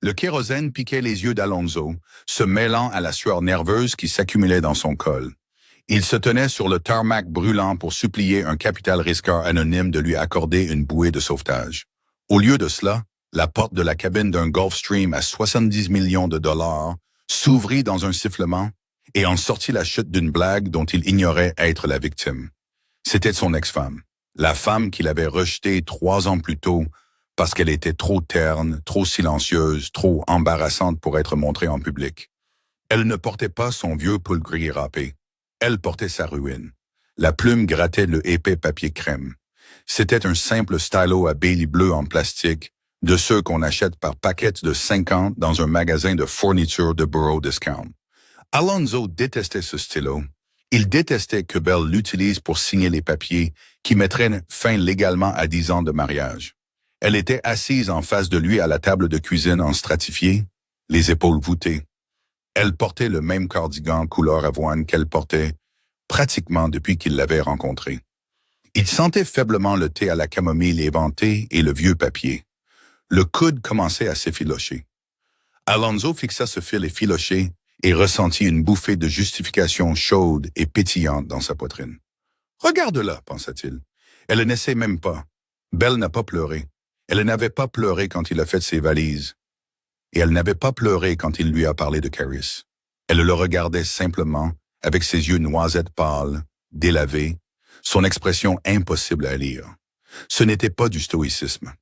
Le kérosène piquait les yeux d'Alonso, se mêlant à la sueur nerveuse qui s'accumulait dans son col. Il se tenait sur le tarmac brûlant pour supplier un capital risqueur anonyme de lui accorder une bouée de sauvetage. Au lieu de cela, la porte de la cabine d'un Gulfstream à 70 millions de dollars s'ouvrit dans un sifflement et en sortit la chute d'une blague dont il ignorait être la victime. C'était son ex-femme, la femme qu'il avait rejetée 3 ans plus tôt parce qu'elle était trop terne, trop silencieuse, trop embarrassante pour être montrée en public. Elle ne portait pas son vieux pull gris râpé. Elle portait sa ruine. La plume grattait le épais papier crème. C'était un simple stylo à Bailey bleu en plastique, de ceux qu'on achète par paquets de 50 dans un magasin de fourniture de Bureau Discount. Alonso détestait ce stylo. Il détestait que Belle l'utilise pour signer les papiers qui mettraient fin légalement à 10 ans de mariage. Elle était assise en face de lui à la table de cuisine en stratifié, les épaules voûtées. Elle portait le même cardigan couleur avoine qu'elle portait pratiquement depuis qu'il l'avait rencontrée. Il sentait faiblement le thé à la camomille éventé et le vieux papier. Le coude commençait à s'effilocher. Alonso fixa ce fil effiloché et ressentit une bouffée de justification chaude et pétillante dans sa poitrine. « Regarde-la, pensa-t-il. Elle ne sait même pas. Belle n'a pas pleuré. Elle n'avait pas pleuré quand il a fait ses valises. Et elle n'avait pas pleuré quand il lui a parlé de Caris. Elle le regardait simplement, avec ses yeux noisettes pâles, délavés, son expression impossible à lire. Ce n'était pas du stoïcisme.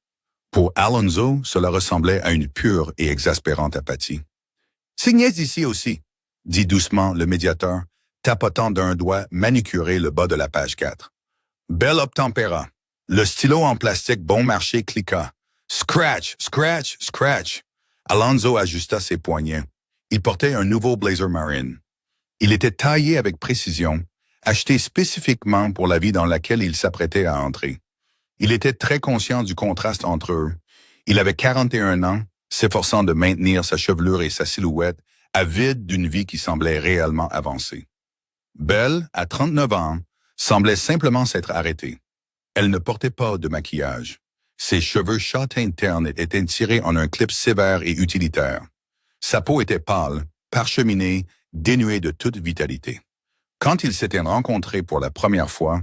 Pour Alonso, cela ressemblait à une pure et exaspérante apathie. « Signez ici aussi, » dit doucement le médiateur, tapotant d'un doigt manucuré le bas de la page 4. Belle obtempéra. Le stylo en plastique bon marché cliqua. « Scratch, scratch, scratch !» Alonso ajusta ses poignets. Il portait un nouveau blazer marine. Il était taillé avec précision, acheté spécifiquement pour la vie dans laquelle il s'apprêtait à entrer. Il était très conscient du contraste entre eux. Il avait 41 ans, s'efforçant de maintenir sa chevelure et sa silhouette, avide d'une vie qui semblait réellement avancée. Belle, à 39 ans, semblait simplement s'être arrêtée. Elle ne portait pas de maquillage. Ses cheveux châtains ternes étaient tirés en un clip sévère et utilitaire. Sa peau était pâle, parcheminée, dénuée de toute vitalité. Quand ils s'étaient rencontrés pour la première fois,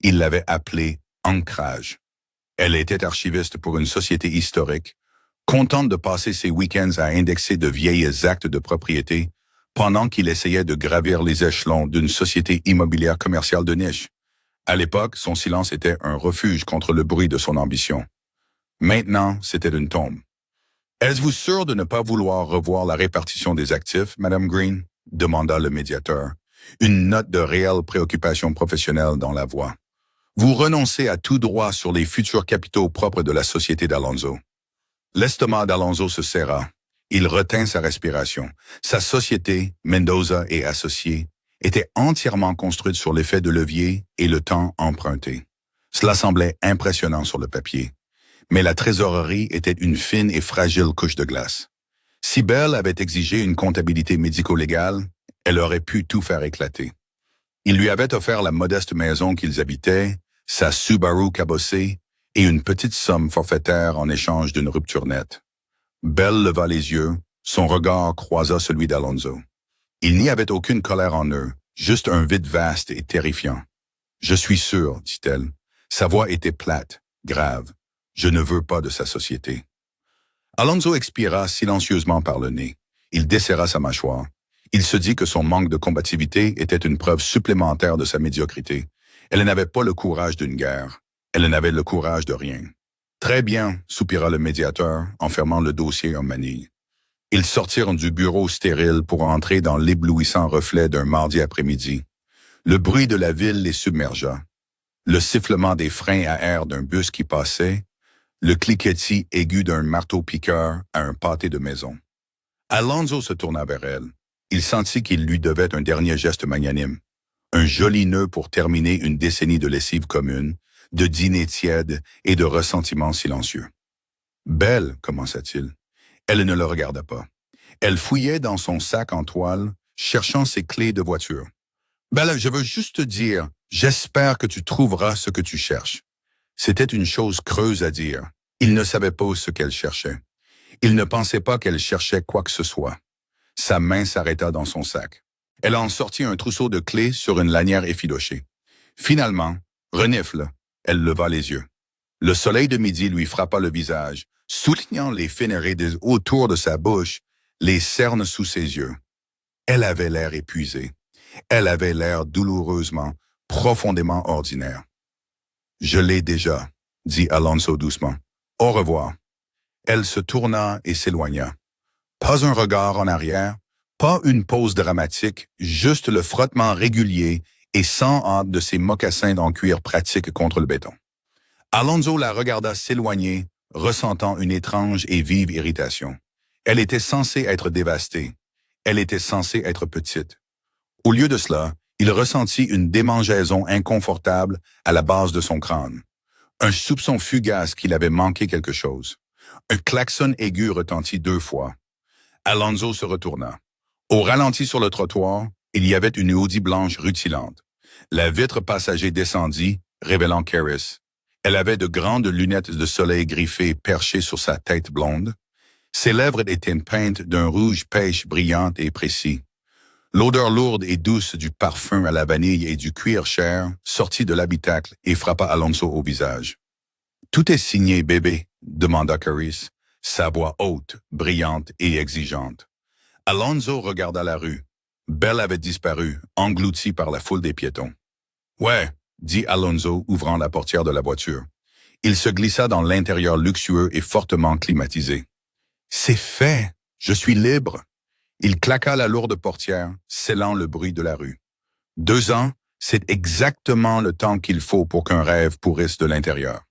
il l'avait appelée Ancrage. Elle était archiviste pour une société historique, contente de passer ses week-ends à indexer de vieilles actes de propriété, pendant qu'il essayait de gravir les échelons d'une société immobilière commerciale de niche. À l'époque, son silence était un refuge contre le bruit de son ambition. Maintenant, c'était une tombe. « Êtes-vous sûr de ne pas vouloir revoir la répartition des actifs, Madame Green ?» demanda le médiateur, une note de réelle préoccupation professionnelle dans la voix. « Vous renoncez à tout droit sur les futurs capitaux propres de la société d'Alonso. » L'estomac d'Alonso se serra. Il retint sa respiration. Sa société, Mendoza et Associés, était entièrement construite sur l'effet de levier et le temps emprunté. Cela semblait impressionnant sur le papier, mais la trésorerie était une fine et fragile couche de glace. Si Belle avait exigé une comptabilité médico-légale, elle aurait pu tout faire éclater. Il lui avait offert la modeste maison qu'ils habitaient, sa Subaru cabossée et une petite somme forfaitaire en échange d'une rupture nette. Belle leva les yeux, son regard croisa celui d'Alonso. Il n'y avait aucune colère en eux, juste un vide vaste et terrifiant. « Je suis sûr, dit-elle. » Sa voix était plate, grave. « Je ne veux pas de sa société. » Alonso expira silencieusement par le nez. Il desserra sa mâchoire. Il se dit que son manque de combativité était une preuve supplémentaire de sa médiocrité. Elle n'avait pas le courage d'une guerre. Elle n'avait le courage de rien. « Très bien, » soupira le médiateur, en fermant le dossier en manille. Ils sortirent du bureau stérile pour entrer dans l'éblouissant reflet d'un mardi après-midi. Le bruit de la ville les submergea. Le sifflement des freins à air d'un bus qui passait, le cliquetis aigu d'un marteau-piqueur à un pâté de maison. Alonso se tourna vers elle. Il sentit qu'il lui devait un dernier geste magnanime. Un joli nœud pour terminer une décennie de lessive commune, de dîners tièdes et de ressentiments silencieux. « Belle, » commença-t-il. Elle ne le regarda pas. Elle fouillait dans son sac en toile, cherchant ses clés de voiture. « Belle, je veux juste te dire, j'espère que tu trouveras ce que tu cherches. » C'était une chose creuse à dire. Il ne savait pas ce qu'elle cherchait. Il ne pensait pas qu'elle cherchait quoi que ce soit. Sa main s'arrêta dans son sac. Elle en sortit un trousseau de clés sur une lanière effilochée. Finalement, renifle, elle leva les yeux. Le soleil de midi lui frappa le visage, soulignant les fines rides autour de sa bouche, les cernes sous ses yeux. Elle avait l'air épuisée. Elle avait l'air douloureusement, profondément ordinaire. « Je l'ai déjà », dit Alonso doucement. « Au revoir. » Elle se tourna et s'éloigna. Pas un regard en arrière, pas une pause dramatique, juste le frottement régulier et sans hâte de ses mocassins en cuir pratique contre le béton. Alonso la regarda s'éloigner, ressentant une étrange et vive irritation. Elle était censée être dévastée. Elle était censée être petite. Au lieu de cela, il ressentit une démangeaison inconfortable à la base de son crâne. Un soupçon fugace qu'il avait manqué quelque chose. Un klaxon aigu retentit 2 fois. Alonso se retourna. Au ralenti sur le trottoir, il y avait une Audi blanche rutilante. La vitre passager descendit, révélant Karis. Elle avait de grandes lunettes de soleil griffées perchées sur sa tête blonde. Ses lèvres étaient peintes d'un rouge pêche brillant et précis. L'odeur lourde et douce du parfum à la vanille et du cuir cher sortit de l'habitacle et frappa Alonso au visage. « Tout est signé, bébé », demanda Karis, sa voix haute, brillante et exigeante. Alonso regarda la rue. Belle avait disparu, engloutie par la foule des piétons. « Ouais », dit Alonso, ouvrant la portière de la voiture. Il se glissa dans l'intérieur luxueux et fortement climatisé. « C'est fait, je suis libre ». Il claqua la lourde portière, scellant le bruit de la rue. 2 ans, c'est exactement le temps qu'il faut pour qu'un rêve pourrisse de l'intérieur.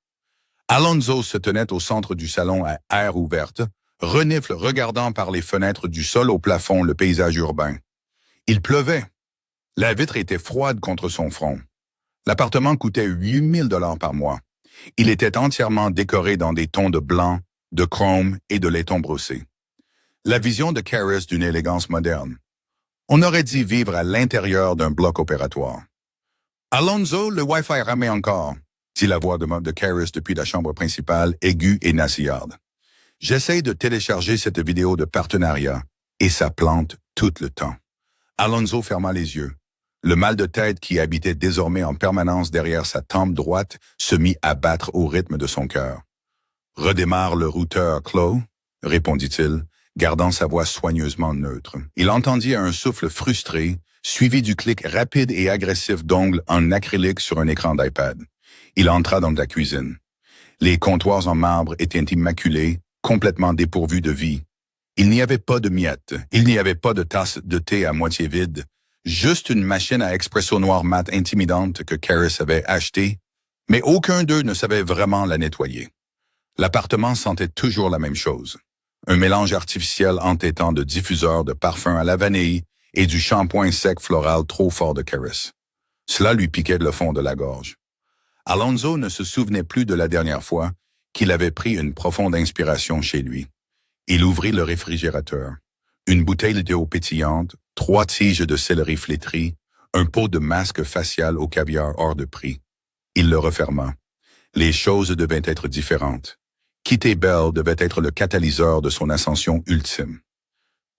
Alonso se tenait au centre du salon à air ouverte, renifle regardant par les fenêtres du sol au plafond le paysage urbain. Il pleuvait. La vitre était froide contre son front. L'appartement coûtait 8 000 $ par mois. Il était entièrement décoré dans des tons de blanc, de chrome et de laiton brossé. La vision de Karis d'une élégance moderne. On aurait dit vivre à l'intérieur d'un bloc opératoire. « Alonso, le Wi-Fi ramait encore », dit la voix de Karis depuis la chambre principale, aiguë et nasillarde. « J'essaie de télécharger cette vidéo de partenariat, et ça plante tout le temps. » Alonso ferma les yeux. Le mal de tête qui habitait désormais en permanence derrière sa tempe droite se mit à battre au rythme de son cœur. « Redémarre le routeur, Chloe », répondit-il, gardant sa voix soigneusement neutre. Il entendit un souffle frustré, suivi du clic rapide et agressif d'ongles en acrylique sur un écran d'iPad. Il entra dans la cuisine. Les comptoirs en marbre étaient immaculés, complètement dépourvus de vie. Il n'y avait pas de miettes, il n'y avait pas de tasse de thé à moitié vide, juste une machine à expresso noir mat intimidante que Karis avait achetée, mais aucun d'eux ne savait vraiment la nettoyer. L'appartement sentait toujours la même chose. Un mélange artificiel entêtant de diffuseurs de parfums à la vanille et du shampoing sec floral trop fort de Karis. Cela lui piquait le fond de la gorge. Alonso ne se souvenait plus de la dernière fois qu'il avait pris une profonde inspiration chez lui. Il ouvrit le réfrigérateur. Une bouteille d'eau pétillante, 3 tiges de céleri flétri, un pot de masque facial au caviar hors de prix. Il le referma. Les choses devaient être différentes. Quitter Belle devait être le catalyseur de son ascension ultime.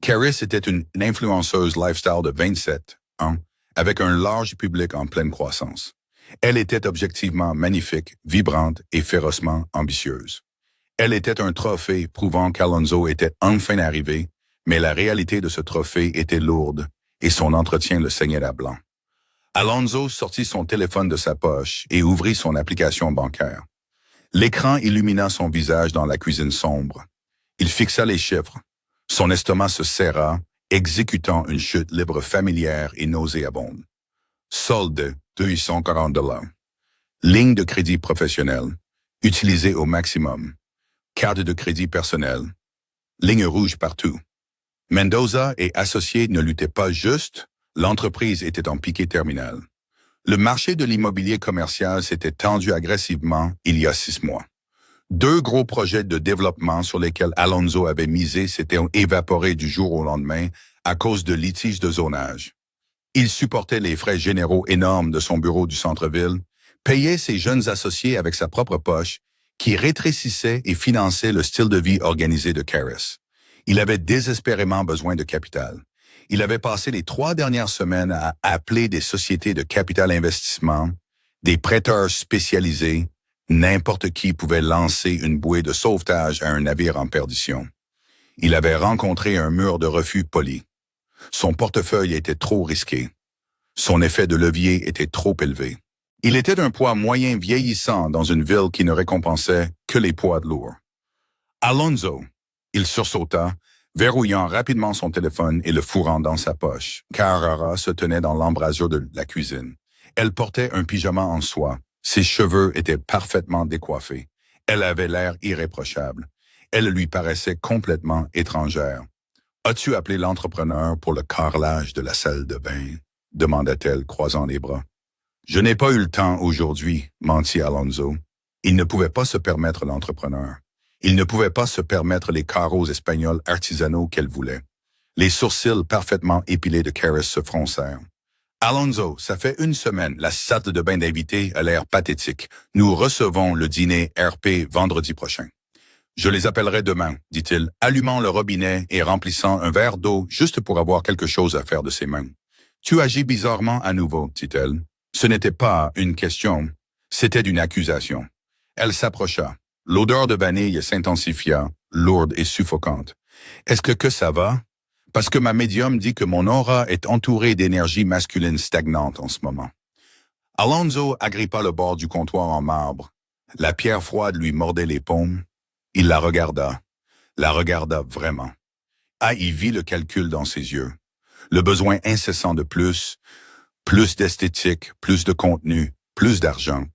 Karis était une influenceuse lifestyle de 27 ans, avec un large public en pleine croissance. Elle était objectivement magnifique, vibrante et férocement ambitieuse. Elle était un trophée prouvant qu'Alonso était enfin arrivé, mais la réalité de ce trophée était lourde et son entretien le saignait à blanc. Alonso sortit son téléphone de sa poche et ouvrit son application bancaire. L'écran illumina son visage dans la cuisine sombre. Il fixa les chiffres. Son estomac se serra, exécutant une chute libre familière et nauséabonde. Solde, 240 $. Ligne de crédit professionnelle, utilisée au maximum. Carte de crédit personnelle. Ligne rouge partout. Mendoza et associés ne luttaient pas juste, l'entreprise était en piqué terminal. Le marché de l'immobilier commercial s'était tendu agressivement il y a 6 mois. 2 gros projets de développement sur lesquels Alonso avait misé s'étaient évaporés du jour au lendemain à cause de litiges de zonage. Il supportait les frais généraux énormes de son bureau du centre-ville, payait ses jeunes associés avec sa propre poche, qui rétrécissait et finançait le style de vie organisé de Karras. Il avait désespérément besoin de capital. Il avait passé les 3 dernières semaines à appeler des sociétés de capital investissement, des prêteurs spécialisés. N'importe qui pouvait lancer une bouée de sauvetage à un navire en perdition. Il avait rencontré un mur de refus poli. Son portefeuille était trop risqué. Son effet de levier était trop élevé. Il était d'un poids moyen vieillissant dans une ville qui ne récompensait que les poids de lourds. Alonso, il sursauta, verrouillant rapidement son téléphone et le fourrant dans sa poche. Carrara se tenait dans l'embrasure de la cuisine. Elle portait un pyjama en soie. Ses cheveux étaient parfaitement décoiffés. Elle avait l'air irréprochable. Elle lui paraissait complètement étrangère. « As-tu appelé l'entrepreneur pour le carrelage de la salle de bain ?» demanda-t-elle, croisant les bras. « Je n'ai pas eu le temps aujourd'hui, » mentit Alonso. Il ne pouvait pas se permettre l'entrepreneur. Il ne pouvait pas se permettre les carreaux espagnols artisanaux qu'elle voulait. Les sourcils parfaitement épilés de Karras se froncèrent. « Alonso, ça fait 1 semaine, la salle de bain d'invités a l'air pathétique. Nous recevons le dîner RP vendredi prochain. » « Je les appellerai demain, » dit-il, allumant le robinet et remplissant un verre d'eau juste pour avoir quelque chose à faire de ses mains. « Tu agis bizarrement à nouveau, » dit-elle. Ce n'était pas une question, c'était une accusation. Elle s'approcha. L'odeur de vanille s'intensifia, lourde et suffocante. « Est-ce que ça va? Parce que ma médium dit que mon aura est entourée d'énergie masculine stagnante en ce moment. » Alonso agrippa le bord du comptoir en marbre. La pierre froide lui mordait les paumes. Il la regarda vraiment. Il vit le calcul dans ses yeux. Le besoin incessant de plus d'esthétique, plus de contenu, plus d'argent.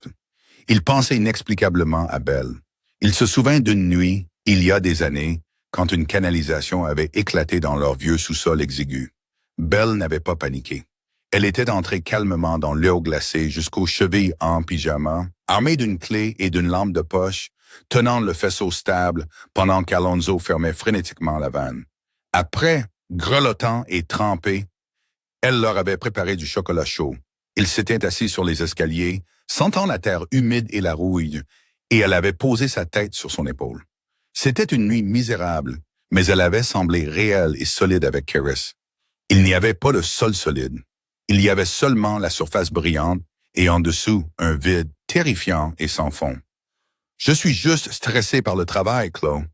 Il pensait inexplicablement à Belle. Il se souvint d'une nuit, il y a des années, quand une canalisation avait éclaté dans leur vieux sous-sol exigu. Belle n'avait pas paniqué. Elle était entrée calmement dans l'eau glacée jusqu'aux chevilles en pyjama, armée d'une clé et d'une lampe de poche, tenant le faisceau stable pendant qu'Alonso fermait frénétiquement la vanne. Après, grelottant et trempé, elle leur avait préparé du chocolat chaud. Ils s'étaient assis sur les escaliers, sentant la terre humide et la rouille, et elle avait posé sa tête sur son épaule. C'était une nuit misérable, mais elle avait semblé réelle et solide avec Karras. Il n'y avait pas de sol solide. Il y avait seulement la surface brillante et en dessous un vide terrifiant et sans fond. « Je suis juste stressé par le travail, Chloe, »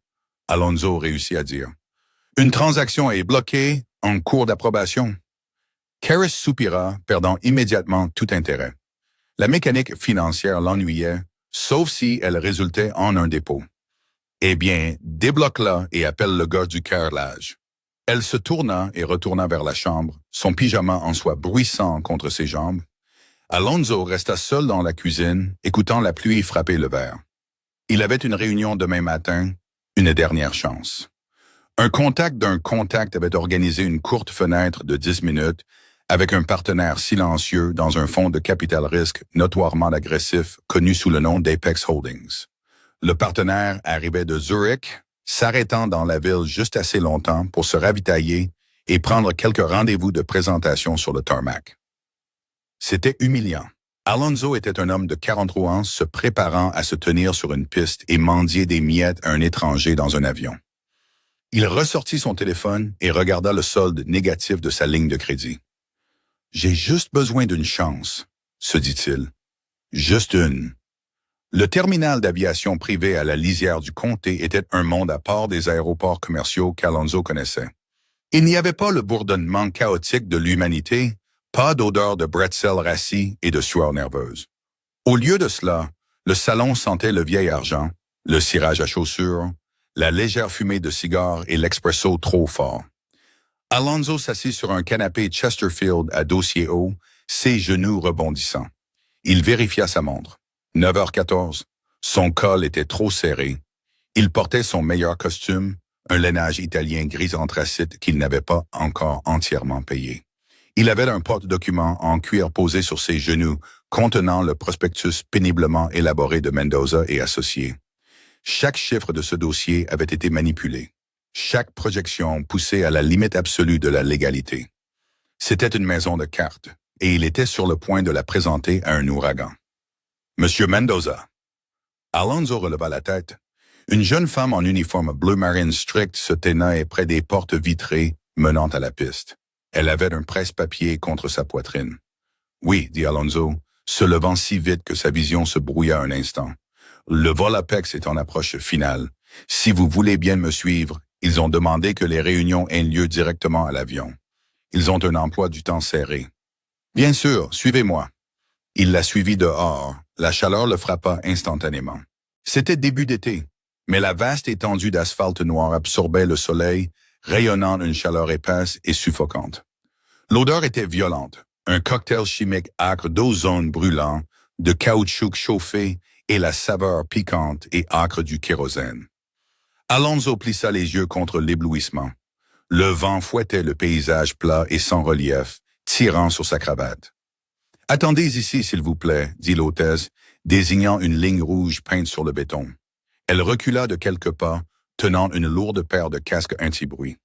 Alonso réussit à dire. « Une transaction est bloquée en cours d'approbation. » Karras soupira, perdant immédiatement tout intérêt. La mécanique financière l'ennuyait, sauf si elle résultait en un dépôt. « Eh bien, débloque-la et appelle le gars du carrelage. » Elle se tourna et retourna vers la chambre, son pyjama en soie bruissant contre ses jambes. Alonso resta seul dans la cuisine, écoutant la pluie frapper le verre. Il avait une réunion demain matin, une dernière chance. Un contact d'un contact avait organisé une courte fenêtre de 10 minutes avec un partenaire silencieux dans un fonds de capital risque notoirement agressif connu sous le nom d'Apex Holdings. Le partenaire arrivait de Zurich, s'arrêtant dans la ville juste assez longtemps pour se ravitailler et prendre quelques rendez-vous de présentation sur le tarmac. C'était humiliant. Alonso était un homme de 43 ans se préparant à se tenir sur une piste et mendier des miettes à un étranger dans un avion. Il ressortit son téléphone et regarda le solde négatif de sa ligne de crédit. « J'ai juste besoin d'une chance, » se dit-il. « Juste une. » Le terminal d'aviation privé à la lisière du comté était un monde à part des aéroports commerciaux qu'Alonso connaissait. Il n'y avait pas le bourdonnement chaotique de l'humanité, pas d'odeur de bretzel rassis et de sueur nerveuse. Au lieu de cela, le salon sentait le vieil argent, le cirage à chaussures, la légère fumée de cigares et l'expresso trop fort. Alonso s'assit sur un canapé Chesterfield à dossier haut, ses genoux rebondissant. Il vérifia sa montre. 9h14. Son col était trop serré. Il portait son meilleur costume, un lainage italien gris anthracite qu'il n'avait pas encore entièrement payé. Il avait un porte-document en cuir posé sur ses genoux, contenant le prospectus péniblement élaboré de Mendoza et associés. Chaque chiffre de ce dossier avait été manipulé. Chaque projection poussée à la limite absolue de la légalité. C'était une maison de cartes, et il était sur le point de la présenter à un ouragan. « Monsieur Mendoza. » Alonso releva la tête. Une jeune femme en uniforme bleu marine strict se tenait près des portes vitrées menant à la piste. Elle avait un presse-papier contre sa poitrine. Oui, dit Alonso, se levant si vite que sa vision se brouilla un instant. Le vol Apex est en approche finale. Si vous voulez bien me suivre, ils ont demandé que les réunions aient lieu directement à l'avion. Ils ont un emploi du temps serré. Bien sûr, suivez-moi. Il la suivit dehors. La chaleur le frappa instantanément. C'était début d'été, mais la vaste étendue d'asphalte noir absorbait le soleil, rayonnant une chaleur épaisse et suffocante. L'odeur était violente, un cocktail chimique âcre d'ozone brûlant, de caoutchouc chauffé et la saveur piquante et âcre du kérosène. Alonso plissa les yeux contre l'éblouissement. Le vent fouettait le paysage plat et sans relief, tirant sur sa cravate. « Attendez ici, s'il vous plaît, » dit l'hôtesse, désignant une ligne rouge peinte sur le béton. Elle recula de quelques pas, tenant une lourde paire de casques anti-bruit.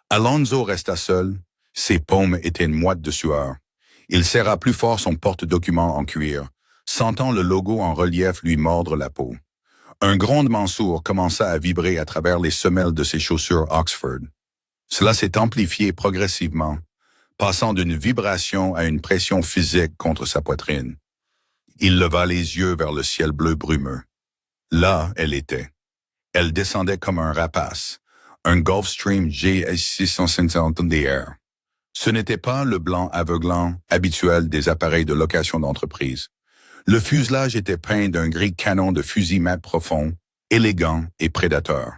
Alonso resta seul, ses paumes étaient moites de sueur. Il serra plus fort son porte-documents en cuir, sentant le logo en relief lui mordre la peau. Un grondement sourd commença à vibrer à travers les semelles de ses chaussures Oxford. Cela s'est amplifié progressivement, passant d'une vibration à une pression physique contre sa poitrine. Il leva les yeux vers le ciel bleu brumeux. Là, elle était. Elle descendait comme un rapace, un Gulfstream GS650 DR. Ce n'était pas le blanc aveuglant habituel des appareils de location d'entreprise. Le fuselage était peint d'un gris canon de fusil mat profond, élégant et prédateur.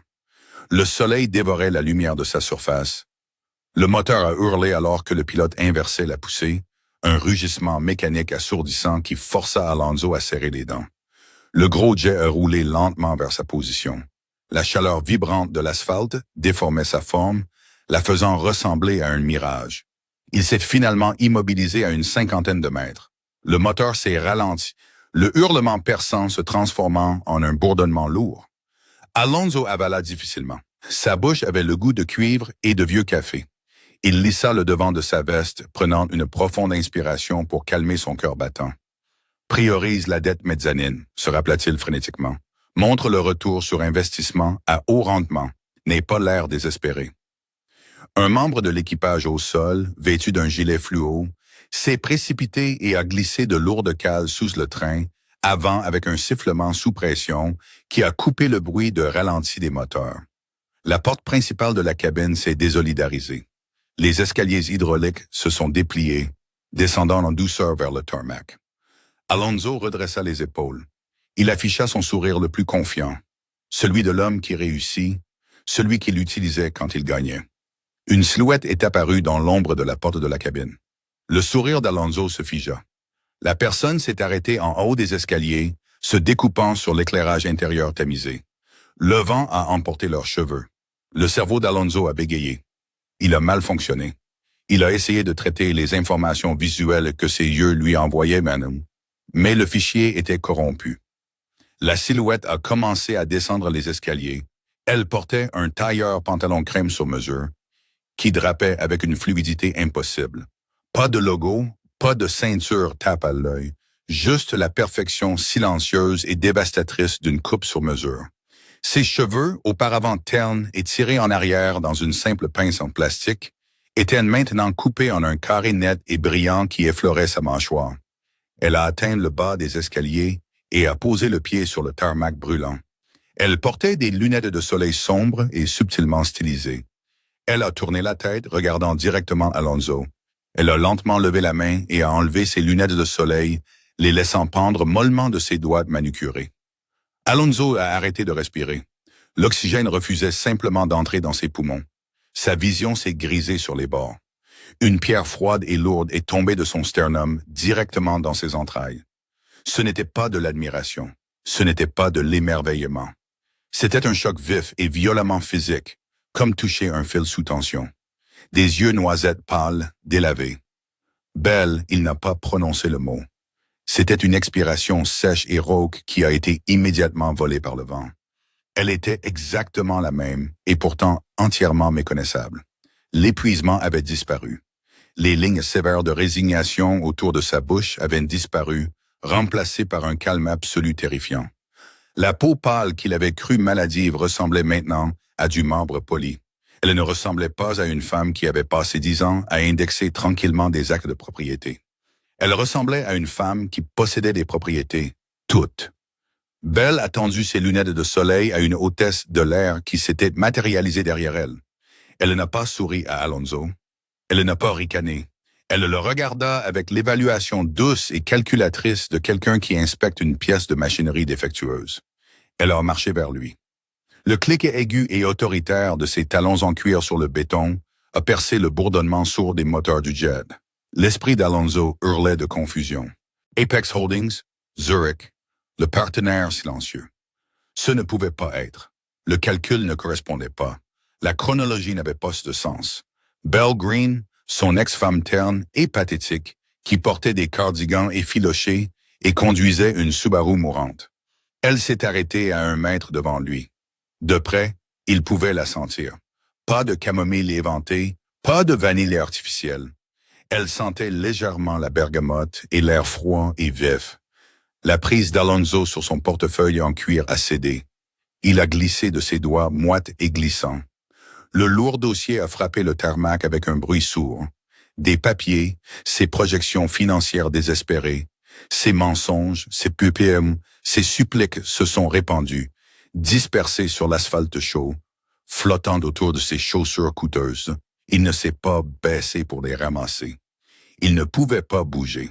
Le soleil dévorait la lumière de sa surface. Le moteur a hurlé alors que le pilote inversait la poussée, un rugissement mécanique assourdissant qui força Alonso à serrer les dents. Le gros jet a roulé lentement vers sa position. La chaleur vibrante de l'asphalte déformait sa forme, la faisant ressembler à un mirage. Il s'est finalement immobilisé à une 50aine de mètres. Le moteur s'est ralenti, le hurlement perçant se transformant en un bourdonnement lourd. Alonso avala difficilement. Sa bouche avait le goût de cuivre et de vieux café. Il lissa le devant de sa veste, prenant une profonde inspiration pour calmer son cœur battant. Priorise la dette mezzanine, se rappela-t-il frénétiquement. Montre le retour sur investissement à haut rendement, n'aie pas l'air désespéré. Un membre de l'équipage au sol, vêtu d'un gilet fluo, s'est précipité et a glissé de lourdes cales sous le train, avant avec un sifflement sous pression qui a coupé le bruit de ralenti des moteurs. La porte principale de la cabine s'est désolidarisée. Les escaliers hydrauliques se sont dépliés, descendant en douceur vers le tarmac. Alonso redressa les épaules. Il afficha son sourire le plus confiant, celui de l'homme qui réussit, celui qu'il utilisait quand il gagnait. Une silhouette est apparue dans l'ombre de la porte de la cabine. Le sourire d'Alonso se figea. La personne s'est arrêtée en haut des escaliers, se découpant sur l'éclairage intérieur tamisé. Le vent a emporté leurs cheveux. Le cerveau d'Alonso a bégayé. Il a mal fonctionné. Il a essayé de traiter les informations visuelles que ses yeux lui envoyaient, mais le fichier était corrompu. La silhouette a commencé à descendre les escaliers. Elle portait un tailleur pantalon crème sur mesure, qui drapait avec une fluidité impossible. Pas de logo, pas de ceinture tape à l'œil, juste la perfection silencieuse et dévastatrice d'une coupe sur mesure. Ses cheveux, auparavant ternes et tirés en arrière dans une simple pince en plastique, étaient maintenant coupés en un carré net et brillant qui effleurait sa mâchoire. Elle a atteint le bas des escaliers et a posé le pied sur le tarmac brûlant. Elle portait des lunettes de soleil sombres et subtilement stylisées. Elle a tourné la tête, regardant directement Alonso. Elle a lentement levé la main et a enlevé ses lunettes de soleil, les laissant pendre mollement de ses doigts manucurés. Alonso a arrêté de respirer. L'oxygène refusait simplement d'entrer dans ses poumons. Sa vision s'est grisée sur les bords. Une pierre froide et lourde est tombée de son sternum directement dans ses entrailles. Ce n'était pas de l'admiration. Ce n'était pas de l'émerveillement. C'était un choc vif et violemment physique, comme toucher un fil sous tension. Des yeux noisettes pâles, délavés. Belle, il n'a pas prononcé le mot. C'était une expiration sèche et rauque qui a été immédiatement volée par le vent. Elle était exactement la même et pourtant entièrement méconnaissable. L'épuisement avait disparu. Les lignes sévères de résignation autour de sa bouche avaient disparu, remplacées par un calme absolu terrifiant. La peau pâle qu'il avait crue maladive ressemblait maintenant à du marbre poli. Elle ne ressemblait pas à une femme qui avait passé 10 ans à indexer tranquillement des actes de propriété. Elle ressemblait à une femme qui possédait des propriétés, toutes. Belle a tendu ses lunettes de soleil à une hôtesse de l'air qui s'était matérialisée derrière elle. Elle n'a pas souri à Alonso. Elle n'a pas ricané. Elle le regarda avec l'évaluation douce et calculatrice de quelqu'un qui inspecte une pièce de machinerie défectueuse. Elle a marché vers lui. Le cliquet aigu et autoritaire de ses talons en cuir sur le béton a percé le bourdonnement sourd des moteurs du jet. L'esprit d'Alonso hurlait de confusion. Apex Holdings, Zurich, le partenaire silencieux. Ce ne pouvait pas être. Le calcul ne correspondait pas. La chronologie n'avait pas de sens. Belle Green, son ex-femme terne et pathétique, qui portait des cardigans effilochés et conduisait une Subaru mourante. Elle s'est arrêtée à 1 mètre devant lui. De près, il pouvait la sentir. Pas de camomille éventée, pas de vanille artificielle. Elle sentait légèrement la bergamote et l'air froid et vif. La prise d'Alonso sur son portefeuille en cuir a cédé. Il a glissé de ses doigts moites et glissants. Le lourd dossier a frappé le tarmac avec un bruit sourd. Des papiers, ses projections financières désespérées, ses mensonges, ses pupilles, ses suppliques se sont répandus, dispersés sur l'asphalte chaud, flottant autour de ses chaussures coûteuses. Il ne s'est pas baissé pour les ramasser. Il ne pouvait pas bouger.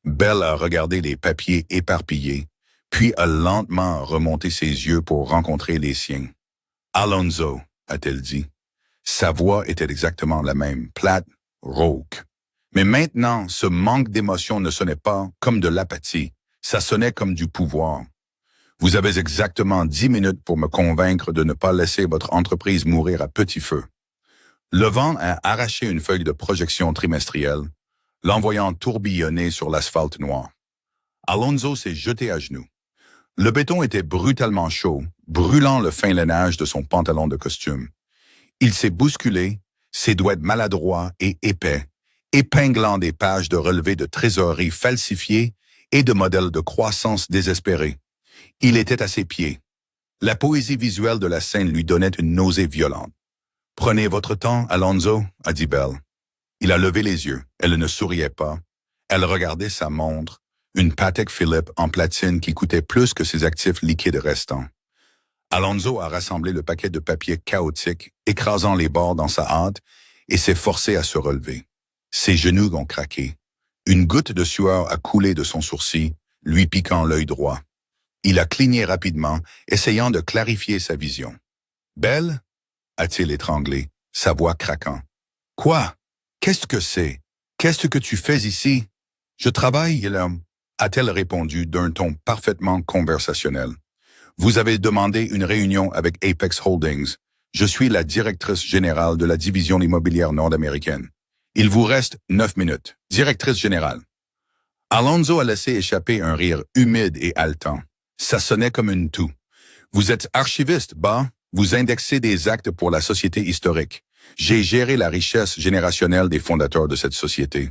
Belle a regardé les papiers éparpillés, puis a lentement remonté ses yeux pour rencontrer les siens. « Alonso », a-t-elle dit. Sa voix était exactement la même, plate, rauque. Mais maintenant, ce manque d'émotion ne sonnait pas comme de l'apathie, ça sonnait comme du pouvoir. Vous avez exactement 10 minutes pour me convaincre de ne pas laisser votre entreprise mourir à petit feu. Le vent a arraché une feuille de projection trimestrielle, l'envoyant tourbillonner sur l'asphalte noir. Alonso s'est jeté à genoux. Le béton était brutalement chaud, brûlant le fin lainage de son pantalon de costume. Il s'est bousculé, ses doigts maladroits et épais, épinglant des pages de relevés de trésorerie falsifiées et de modèles de croissance désespérés. Il était à ses pieds. La poésie visuelle de la scène lui donnait une nausée violente. « Prenez votre temps, Alonso », a dit Belle. Il a levé les yeux. Elle ne souriait pas. Elle regardait sa montre, une Patek Philippe en platine qui coûtait plus que ses actifs liquides restants. Alonso a rassemblé le paquet de papier chaotique, écrasant les bords dans sa hâte, et s'est forcé à se relever. Ses genoux ont craqué. Une goutte de sueur a coulé de son sourcil, lui piquant l'œil droit. Il a cligné rapidement, essayant de clarifier sa vision. « Belle » a-t-il étranglé, sa voix craquant. « Quoi? Qu'est-ce que c'est? Qu'est-ce que tu fais ici? »« Je travaille, a-t-elle répondu d'un ton parfaitement conversationnel. « Vous avez demandé une réunion avec Apex Holdings. Je suis la directrice générale de la division immobilière nord-américaine. Il vous reste 9 minutes. Directrice générale. » Alonso a laissé échapper un rire humide et haletant. Ça sonnait comme une toux. « Vous êtes archiviste, bah? Vous indexez des actes pour la société historique. J'ai géré la richesse générationnelle des fondateurs de cette société. »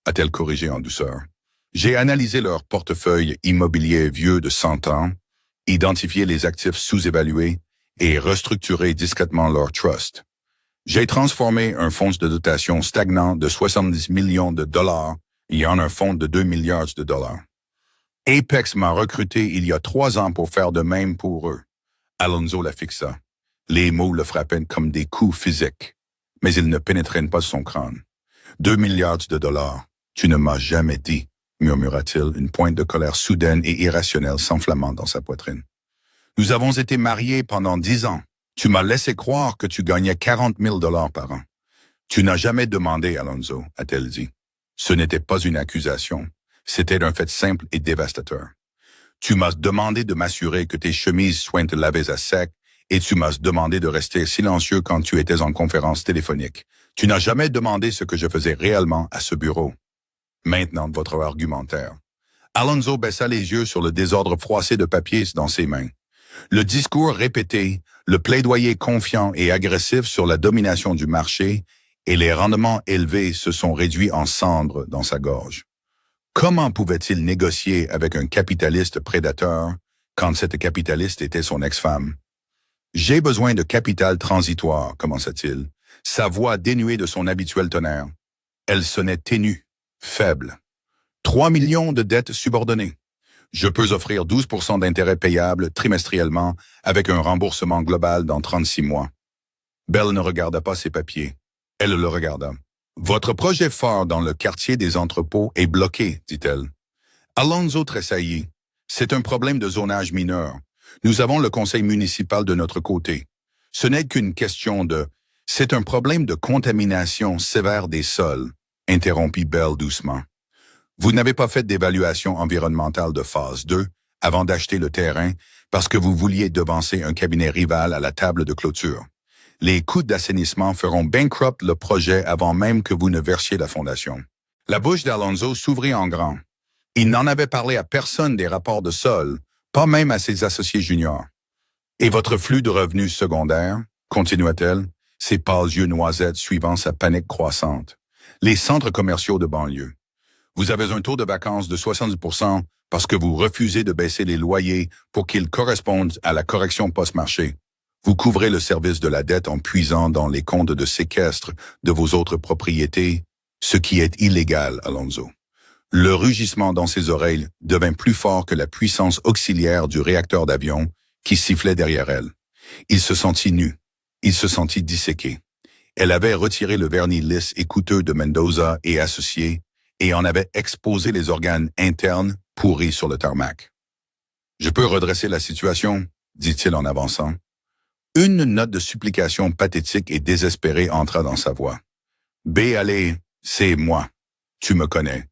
A-t-elle corrigé en douceur. « J'ai analysé leur portefeuille immobilier vieux de 100 ans, identifié les actifs sous-évalués et restructuré discrètement leur trust. J'ai transformé un fonds de dotation stagnant de 70 millions de dollars en un fonds de 2 milliards de dollars. Apex m'a recruté il y a 3 ans pour faire de même pour eux. » Alonso la fixa. Les mots le frappaient comme des coups physiques, mais ils ne pénétraient pas son crâne. « 2 milliards de dollars, tu ne m'as jamais dit, » murmura-t-il, une pointe de colère soudaine et irrationnelle s'enflammant dans sa poitrine. « Nous avons été mariés pendant 10 ans. Tu m'as laissé croire que tu gagnais 40 000 dollars par an. »« Tu n'as jamais demandé, Alonso, » a-t-elle dit. Ce n'était pas une accusation, c'était un fait simple et dévastateur. Tu m'as demandé de m'assurer que tes chemises soient lavées à sec et tu m'as demandé de rester silencieux quand tu étais en conférence téléphonique. Tu n'as jamais demandé ce que je faisais réellement à ce bureau. Maintenant, votre argumentaire. Alonso baissa les yeux sur le désordre froissé de papiers dans ses mains. Le discours répété, le plaidoyer confiant et agressif sur la domination du marché et les rendements élevés se sont réduits en cendres dans sa gorge. Comment pouvait-il négocier avec un capitaliste prédateur quand cette capitaliste était son ex-femme. J'ai besoin de capital transitoire, commença-t-il, sa voix dénuée de son habituel tonnerre. Elle sonnait ténue, faible. 3 millions de dettes subordonnées. Je peux offrir 12% d'intérêt payable trimestriellement avec un remboursement global dans 36 mois. Belle ne regarda pas ses papiers. Elle le regarda. Votre projet phare dans le quartier des entrepôts est bloqué, dit-elle. Alonso tressaillit. C'est un problème de zonage mineur. Nous avons le conseil municipal de notre côté. Ce n'est qu'une question de... C'est un problème de contamination sévère des sols, interrompit Bell doucement. Vous n'avez pas fait d'évaluation environnementale de phase 2 avant d'acheter le terrain parce que vous vouliez devancer un cabinet rival à la table de clôture. Les coûts d'assainissement feront bankrupt le projet avant même que vous ne versiez la fondation. La bouche d'Alonso s'ouvrit en grand. Il n'en avait parlé à personne des rapports de sol, pas même à ses associés juniors. Et votre flux de revenus secondaires, continua-t-elle, ses pâles yeux noisettes suivant sa panique croissante. Les centres commerciaux de banlieue. Vous avez un taux de vacances de 70% parce que vous refusez de baisser les loyers pour qu'ils correspondent à la correction post-marché. Vous couvrez le service de la dette en puisant dans les comptes de séquestre de vos autres propriétés, ce qui est illégal, Alonso. Le rugissement dans ses oreilles devint plus fort que la puissance auxiliaire du réacteur d'avion qui sifflait derrière elle. Il se sentit nu. Il se sentit disséqué. Elle avait retiré le vernis lisse et coûteux de Mendoza et associés et en avait exposé les organes internes pourris sur le tarmac. « Je peux redresser la situation ?» dit-il en avançant. Une note de supplication pathétique et désespérée entra dans sa voix. « B, allez, c'est moi. Tu me connais.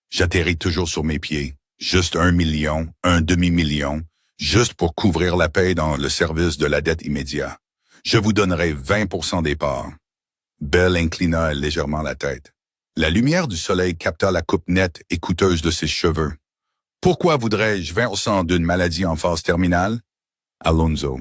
J'atterris toujours sur mes pieds. Juste 1 million, un demi-million, juste pour couvrir la paie dans le service de la dette immédiat. Je vous donnerai 20% des parts. » Belle inclina légèrement la tête. La lumière du soleil capta la coupe nette et coûteuse de ses cheveux. « Pourquoi voudrais-je 20% d'une maladie en phase terminale? » Alonso.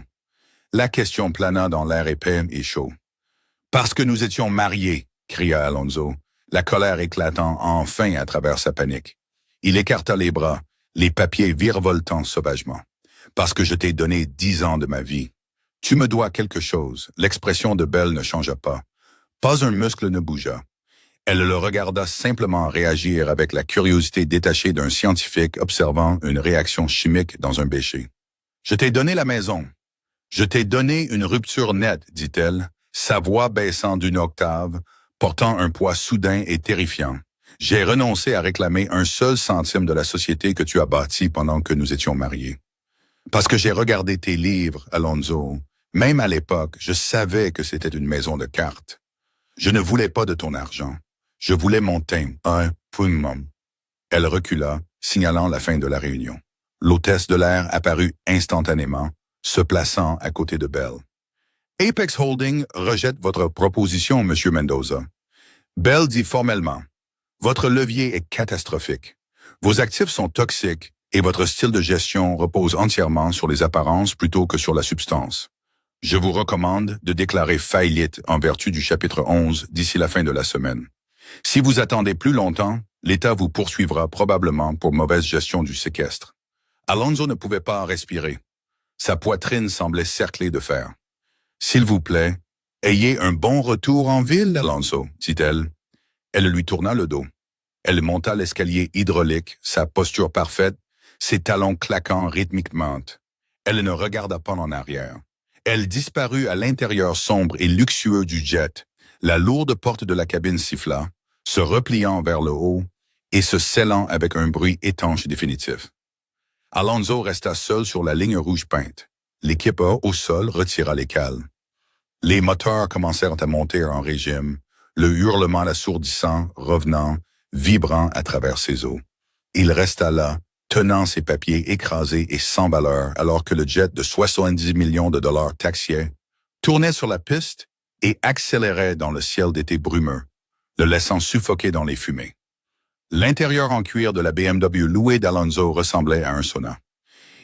La question plana dans l'air épais et chaud. « Parce que nous étions mariés !» cria Alonso, la colère éclatant enfin à travers sa panique. Il écarta les bras, les papiers virevoltant sauvagement. « Parce que je t'ai donné 10 ans de ma vie. Tu me dois quelque chose. » L'expression de Belle ne changea pas. Pas un muscle ne bougea. Elle le regarda simplement réagir avec la curiosité détachée d'un scientifique observant une réaction chimique dans un bécher. « Je t'ai donné la maison. Je t'ai donné une rupture nette, dit-elle, sa voix baissant d'une octave, portant un poids soudain et terrifiant. J'ai renoncé à réclamer un seul centime de la société que tu as bâtie pendant que nous étions mariés. Parce que j'ai regardé tes livres, Alonso. Même à l'époque, je savais que c'était une maison de cartes. Je ne voulais pas de ton argent. Je voulais mon teint, un poumon. » Elle recula, signalant la fin de la réunion. L'hôtesse de l'air apparut instantanément, se plaçant à côté de Bell. « Apex Holding rejette votre proposition, Monsieur Mendoza. » Bell dit formellement. « Votre levier est catastrophique. Vos actifs sont toxiques et votre style de gestion repose entièrement sur les apparences plutôt que sur la substance. Je vous recommande de déclarer faillite en vertu du chapitre 11 d'ici la fin de la semaine. Si vous attendez plus longtemps, l'État vous poursuivra probablement pour mauvaise gestion du séquestre. » Alonso ne pouvait pas en respirer. Sa poitrine semblait cerclée de fer. « S'il vous plaît, ayez un bon retour en ville, Alonso, dit-elle. Elle lui tourna le dos. Elle monta l'escalier hydraulique, sa posture parfaite, ses talons claquant rythmiquement. Elle ne regarda pas en arrière. Elle disparut à l'intérieur sombre et luxueux du jet. La lourde porte de la cabine siffla, se repliant vers le haut et se scellant avec un bruit étanche et définitif. Alonso resta seul sur la ligne rouge peinte. L'équipeur au sol retira les cales. Les moteurs commencèrent à monter en régime, le hurlement assourdissant, revenant, vibrant à travers ses os. Il resta là, tenant ses papiers écrasés et sans valeur, alors que le jet de 70 millions de dollars taxiait, tournait sur la piste et accélérait dans le ciel d'été brumeux, le laissant suffoquer dans les fumées. L'intérieur en cuir de la BMW louée d'Alonso ressemblait à un sauna.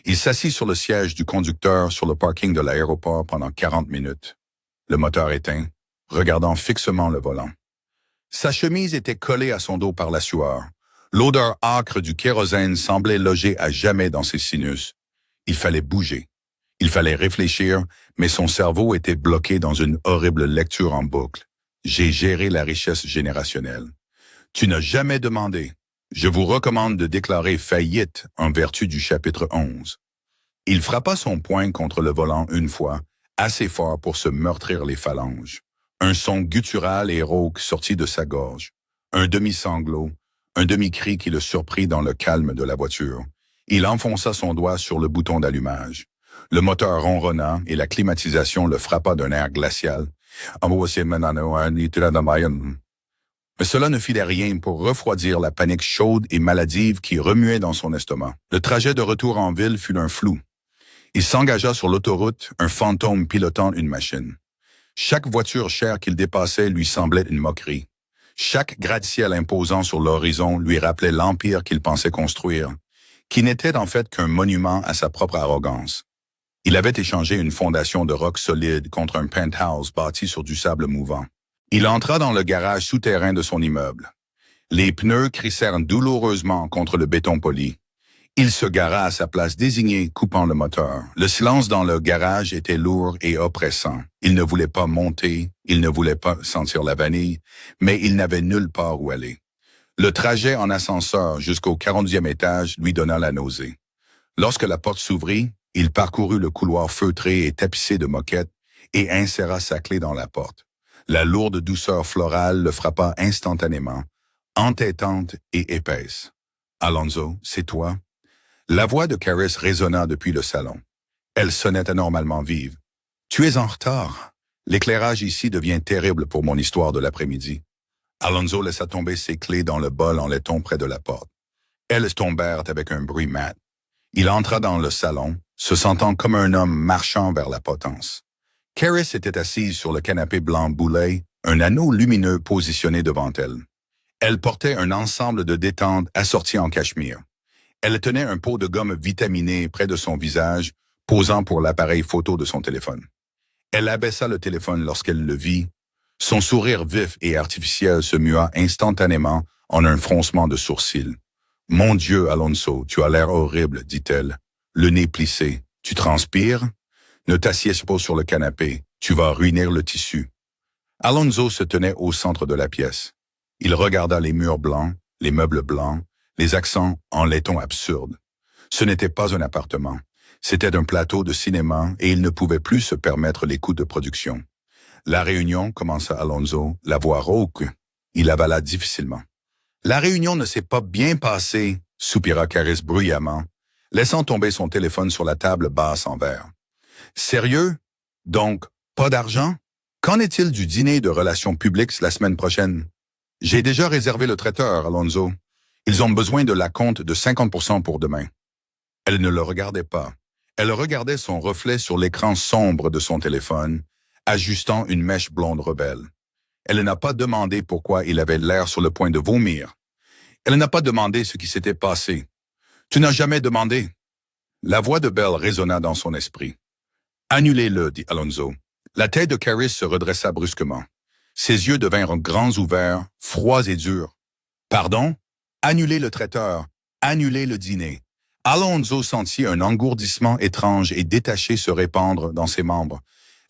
Il s'assit sur le siège du conducteur sur le parking de l'aéroport pendant 40 minutes. Le moteur éteint, regardant fixement le volant. Sa chemise était collée à son dos par la sueur. L'odeur âcre du kérosène semblait loger à jamais dans ses sinus. Il fallait bouger. Il fallait réfléchir, mais son cerveau était bloqué dans une horrible lecture en boucle. J'ai géré la richesse générationnelle. Tu n'as jamais demandé. Je vous recommande de déclarer faillite en vertu du chapitre 11. Il frappa son poing contre le volant une fois, assez fort pour se meurtrir les phalanges. Un son guttural et rauque sortit de sa gorge. Un demi-sanglot, un demi-cri qui le surprit dans le calme de la voiture. Il enfonça son doigt sur le bouton d'allumage. Le moteur ronronna et la climatisation le frappa d'un air glacial. Mais cela ne fit rien pour refroidir la panique chaude et maladive qui remuait dans son estomac. Le trajet de retour en ville fut un flou. Il s'engagea sur l'autoroute, un fantôme pilotant une machine. Chaque voiture chère qu'il dépassait lui semblait une moquerie. Chaque gratte-ciel imposant sur l'horizon lui rappelait l'empire qu'il pensait construire, qui n'était en fait qu'un monument à sa propre arrogance. Il avait échangé une fondation de roc solide contre un penthouse bâti sur du sable mouvant. Il entra dans le garage souterrain de son immeuble. Les pneus crissèrent douloureusement contre le béton poli. Il se gara à sa place désignée, coupant le moteur. Le silence dans le garage était lourd et oppressant. Il ne voulait pas monter, il ne voulait pas sentir la vanille, mais il n'avait nulle part où aller. Le trajet en ascenseur jusqu'au 40e étage lui donna la nausée. Lorsque la porte s'ouvrit, il parcourut le couloir feutré et tapissé de moquettes et inséra sa clé dans la porte. La lourde douceur florale le frappa instantanément, entêtante et épaisse. « Alonzo, c'est toi? » La voix de Karis résonna depuis le salon. Elle sonnait anormalement vive. « Tu es en retard. L'éclairage ici devient terrible pour mon histoire de l'après-midi. » Alonzo laissa tomber ses clés dans le bol en laiton près de la porte. Elles tombèrent avec un bruit mat. Il entra dans le salon, se sentant comme un homme marchant vers la potence. Karis était assise sur le canapé blanc boulet, un anneau lumineux positionné devant elle. Elle portait un ensemble de détentes assorties en cachemire. Elle tenait un pot de gomme vitaminée près de son visage, posant pour l'appareil photo de son téléphone. Elle abaissa le téléphone lorsqu'elle le vit. Son sourire vif et artificiel se mua instantanément en un froncement de sourcils. « Mon Dieu, Alonso, tu as l'air horrible, dit-elle, le nez plissé. Tu transpires? Ne t'assieds pas sur le canapé, tu vas ruiner le tissu. » Alonso se tenait au centre de la pièce. Il regarda les murs blancs, les meubles blancs, les accents en laiton absurdes. Ce n'était pas un appartement, c'était un plateau de cinéma et il ne pouvait plus se permettre les coûts de production. La réunion, commença Alonso, la voix rauque. Il avala difficilement. La réunion ne s'est pas bien passée, soupira Karis bruyamment, laissant tomber son téléphone sur la table basse en verre. Sérieux? Donc, pas d'argent? Qu'en est-il du dîner de relations publiques la semaine prochaine? J'ai déjà réservé le traiteur, Alonso. Ils ont besoin de l'acompte de 50% pour demain. Elle ne le regardait pas. Elle regardait son reflet sur l'écran sombre de son téléphone, ajustant une mèche blonde rebelle. Elle n'a pas demandé pourquoi il avait l'air sur le point de vomir. Elle n'a pas demandé ce qui s'était passé. Tu n'as jamais demandé. La voix de Belle résonna dans son esprit. Annulez-le, dit Alonso. La tête de Karis se redressa brusquement. Ses yeux devinrent grands ouverts, froids et durs. Pardon? Annulez le traiteur. Annulez le dîner. Alonso sentit un engourdissement étrange et détaché se répandre dans ses membres.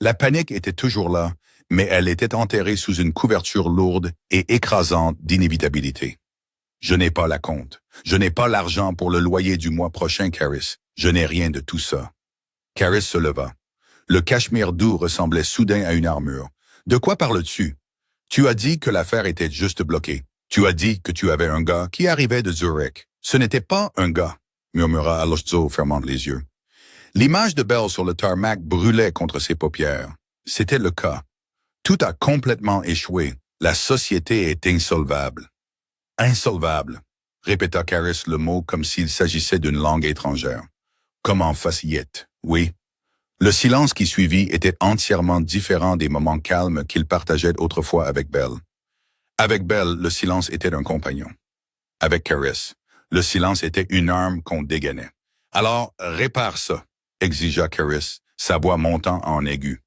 La panique était toujours là, mais elle était enterrée sous une couverture lourde et écrasante d'inévitabilité. Je n'ai pas l'acompte. Je n'ai pas l'argent pour le loyer du mois prochain, Karis. Je n'ai rien de tout ça. Karis se leva. Le cachemire doux ressemblait soudain à une armure. De quoi parles-tu? Tu as dit que l'affaire était juste bloquée. Tu as dit que tu avais un gars qui arrivait de Zurich. Ce n'était pas un gars, murmura Alonso fermant les yeux. L'image de Belle sur le tarmac brûlait contre ses paupières. C'était le cas. Tout a complètement échoué. La société est insolvable. Insolvable, répéta Karis le mot comme s'il s'agissait d'une langue étrangère. Comme en facillette, oui. Le silence qui suivit était entièrement différent des moments calmes qu'il partageait autrefois avec Belle. Avec Belle, le silence était un compagnon. Avec Karis, le silence était une arme qu'on dégainait. Alors, répare ça, exigea Karis, sa voix montant en aigu.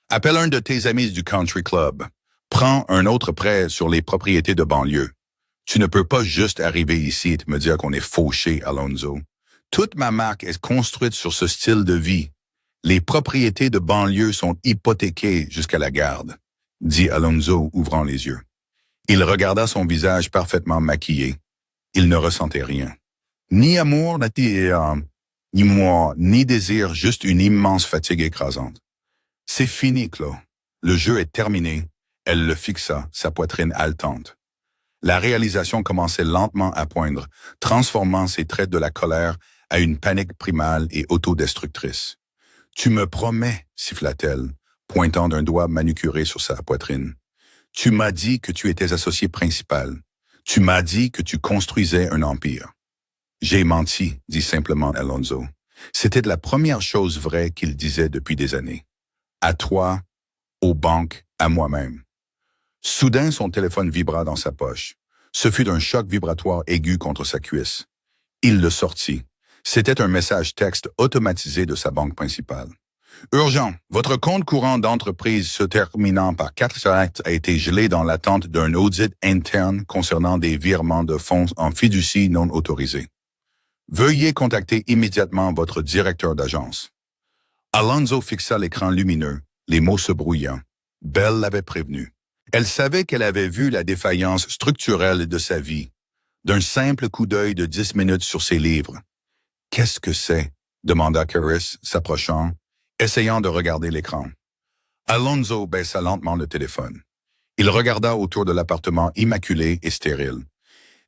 Appelle un de tes amis du country club. Prends un autre prêt sur les propriétés de banlieue. Tu ne peux pas juste arriver ici et me dire qu'on est fauché, Alonso. Toute ma marque est construite sur ce style de vie. Les propriétés de banlieue sont hypothéquées jusqu'à la garde, dit Alonso, ouvrant les yeux. Il regarda son visage parfaitement maquillé. Il ne ressentait rien. Ni amour, ni moi, ni désir, juste une immense fatigue écrasante. C'est fini, Chloé. Le jeu est terminé. Elle le fixa, sa poitrine haletante. La réalisation commençait lentement à poindre, transformant ses traits de la colère à une panique primale et autodestructrice. « Tu me promets, siffla-t-elle, pointant d'un doigt manucuré sur sa poitrine. Tu m'as dit que tu étais associé principal. Tu m'as dit que tu construisais un empire. J'ai menti, dit simplement Alonso. C'était la première chose vraie qu'il disait depuis des années. À toi, aux banques, à moi-même. Soudain, son téléphone vibra dans sa poche. Ce fut un choc vibratoire aigu contre sa cuisse. Il le sortit. C'était un message texte automatisé de sa banque principale. Urgent, votre compte courant d'entreprise se terminant par 4 actes a été gelé dans l'attente d'un audit interne concernant des virements de fonds en fiducie non autorisés. Veuillez contacter immédiatement votre directeur d'agence. Alonso fixa l'écran lumineux, les mots se brouillant. Belle l'avait prévenu. Elle savait qu'elle avait vu la défaillance structurelle de sa vie, d'un simple coup d'œil de 10 minutes sur ses livres. « Qu'est-ce que c'est ?» demanda Caris, s'approchant, essayant de regarder l'écran. Alonso baissa lentement le téléphone. Il regarda autour de l'appartement immaculé et stérile.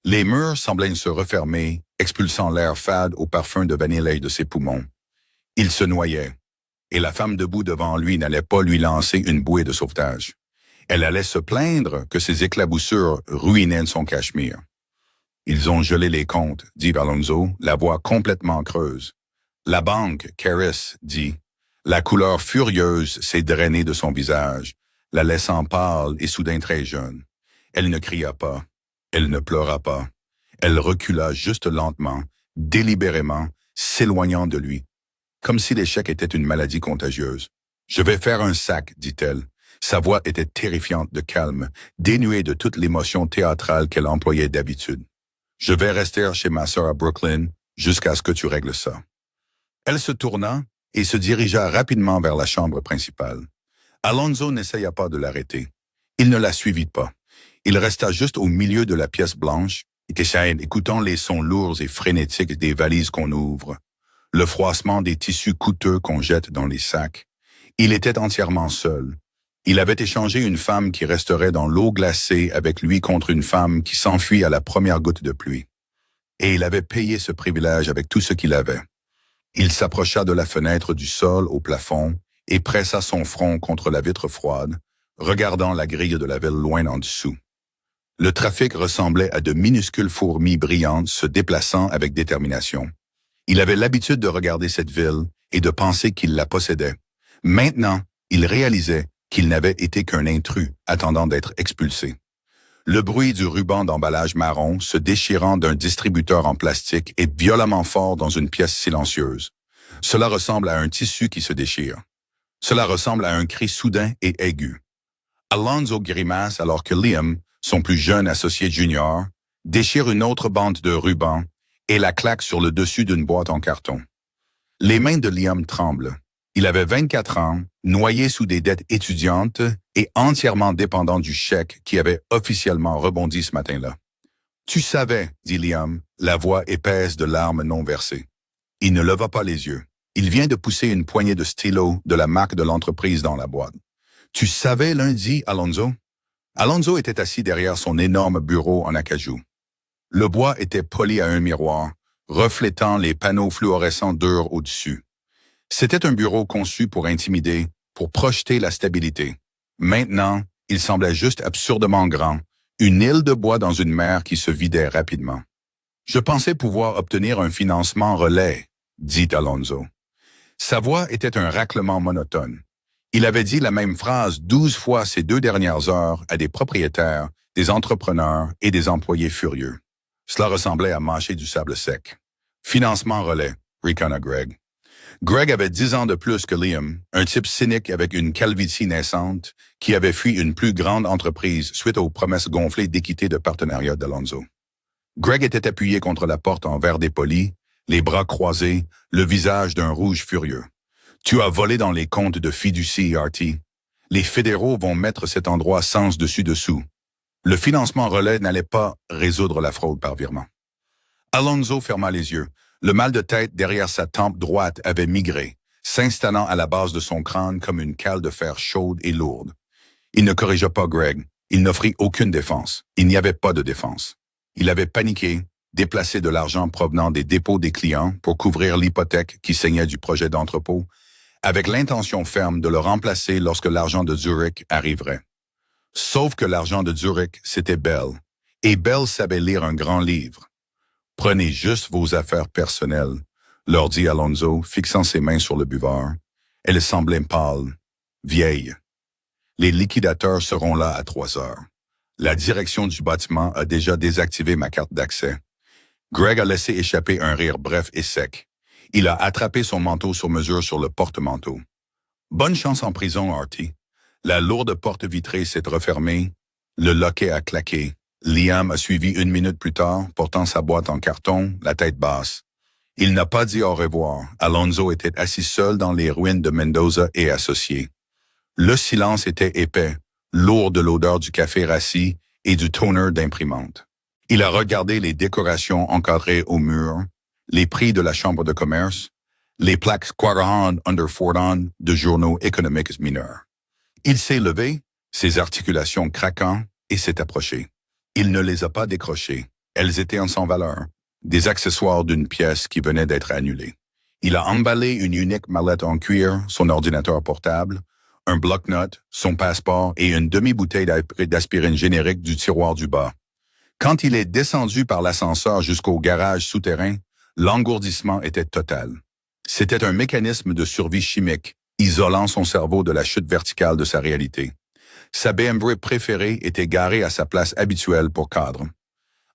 Les murs semblaient se refermer, expulsant l'air fade au parfum de vanille de ses poumons. Il se noyait, et la femme debout devant lui n'allait pas lui lancer une bouée de sauvetage. Elle allait se plaindre que ses éclaboussures ruinaient son cachemire. « Ils ont gelé les comptes, » dit Alonso, la voix complètement creuse. « La banque, Caris, dit. » La couleur furieuse s'est drainée de son visage, la laissant pâle et soudain très jeune. Elle ne cria pas, elle ne pleura pas. Elle recula juste lentement, délibérément, s'éloignant de lui, comme si l'échec était une maladie contagieuse. « Je vais faire un sac, » dit-elle. Sa voix était terrifiante de calme, dénuée de toute l'émotion théâtrale qu'elle employait d'habitude. « Je vais rester chez ma sœur à Brooklyn jusqu'à ce que tu règles ça. » Elle se tourna et se dirigea rapidement vers la chambre principale. Alonso n'essaya pas de l'arrêter. Il ne la suivit pas. Il resta juste au milieu de la pièce blanche, écoutant les sons lourds et frénétiques des valises qu'on ouvre, le froissement des tissus coûteux qu'on jette dans les sacs. Il était entièrement seul. Il avait échangé une femme qui resterait dans l'eau glacée avec lui contre une femme qui s'enfuit à la première goutte de pluie. Et il avait payé ce privilège avec tout ce qu'il avait. Il s'approcha de la fenêtre du sol au plafond et pressa son front contre la vitre froide, regardant la grille de la ville loin en dessous. Le trafic ressemblait à de minuscules fourmis brillantes se déplaçant avec détermination. Il avait l'habitude de regarder cette ville et de penser qu'il la possédait. Maintenant, il réalisait qu'il n'avait été qu'un intrus attendant d'être expulsé. Le bruit du ruban d'emballage marron se déchirant d'un distributeur en plastique est violemment fort dans une pièce silencieuse. Cela ressemble à un tissu qui se déchire. Cela ressemble à un cri soudain et aigu. Alonso grimace alors que Liam, son plus jeune associé junior, déchire une autre bande de ruban et la claque sur le dessus d'une boîte en carton. Les mains de Liam tremblent. Il avait 24 ans, noyé sous des dettes étudiantes et entièrement dépendant du chèque qui avait officiellement rebondi ce matin-là. « Tu savais, » dit Liam, la voix épaisse de larmes non versées. Il ne leva pas les yeux. Il vient de pousser une poignée de stylos de la marque de l'entreprise dans la boîte. « Tu savais lundi, Alonso? » Alonso était assis derrière son énorme bureau en acajou. Le bois était poli à un miroir, reflétant les panneaux fluorescents durs au-dessus. C'était un bureau conçu pour intimider, pour projeter la stabilité. Maintenant, il semblait juste absurdement grand, une île de bois dans une mer qui se vidait rapidement. « Je pensais pouvoir obtenir un financement relais, » dit Alonso. Sa voix était un raclement monotone. Il avait dit la même phrase 12 fois ces 2 dernières heures à des propriétaires, des entrepreneurs et des employés furieux. Cela ressemblait à mâcher du sable sec. « Financement relais », ricana Greg. Greg avait 10 ans de plus que Liam, un type cynique avec une calvitie naissante qui avait fui une plus grande entreprise suite aux promesses gonflées d'équité de partenariat d'Alonso. Greg était appuyé contre la porte en verre dépoli, les bras croisés, le visage d'un rouge furieux. Tu as volé dans les comptes de fiducie, Artie. Les fédéraux vont mettre cet endroit sens dessus-dessous. Le financement relais n'allait pas résoudre la fraude par virement. Alonzo ferma les yeux. Le mal de tête derrière sa tempe droite avait migré, s'installant à la base de son crâne comme une cale de fer chaude et lourde. Il ne corrigea pas Greg. Il n'offrit aucune défense. Il n'y avait pas de défense. Il avait paniqué, déplacé de l'argent provenant des dépôts des clients pour couvrir l'hypothèque qui saignait du projet d'entrepôt, avec l'intention ferme de le remplacer lorsque l'argent de Zurich arriverait. Sauf que l'argent de Zurich, c'était Belle. Et Belle savait lire un grand livre. « Prenez juste vos affaires personnelles », leur dit Alonzo, fixant ses mains sur le buvard. Elle semblait pâle, vieille. Les liquidateurs seront là à 3 heures. La direction du bâtiment a déjà désactivé ma carte d'accès. Greg a laissé échapper un rire bref et sec. Il a attrapé son manteau sur mesure sur le porte-manteau. « Bonne chance en prison, Artie. » La lourde porte vitrée s'est refermée. Le loquet a claqué. Liam a suivi 1 minute plus tard, portant sa boîte en carton, la tête basse. Il n'a pas dit au revoir. Alonzo était assis seul dans les ruines de Mendoza et associés. Le silence était épais, lourd de l'odeur du café rassis et du toner d'imprimante. Il a regardé les décorations encadrées au mur, les prix de la chambre de commerce, les plaques Quarterhorn under Fordham de journaux économiques mineurs. Il s'est levé, ses articulations craquant, et s'est approché. Il ne les a pas décrochées. Elles étaient en sans valeur, des accessoires d'une pièce qui venait d'être annulée. Il a emballé une unique mallette en cuir, son ordinateur portable, un bloc-notes, son passeport et une demi-bouteille d'aspirine générique du tiroir du bas. Quand il est descendu par l'ascenseur jusqu'au garage souterrain, l'engourdissement était total. C'était un mécanisme de survie chimique, isolant son cerveau de la chute verticale de sa réalité. Sa BMW préférée était garée à sa place habituelle pour cadre.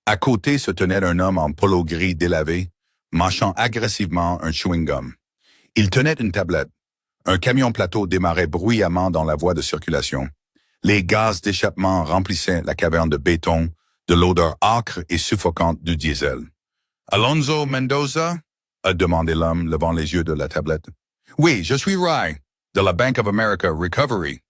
À côté se tenait un homme en polo gris délavé, mâchant agressivement un chewing-gum. Il tenait une tablette. Un camion-plateau démarrait bruyamment dans la voie de circulation. Les gaz d'échappement remplissaient la caverne de béton, de l'odeur âcre et suffocante du diesel. « Alonzo Mendoza ?» a demandé l'homme, levant les yeux de la tablette. « Oui, je suis Rye, de la Bank of America Recovery. »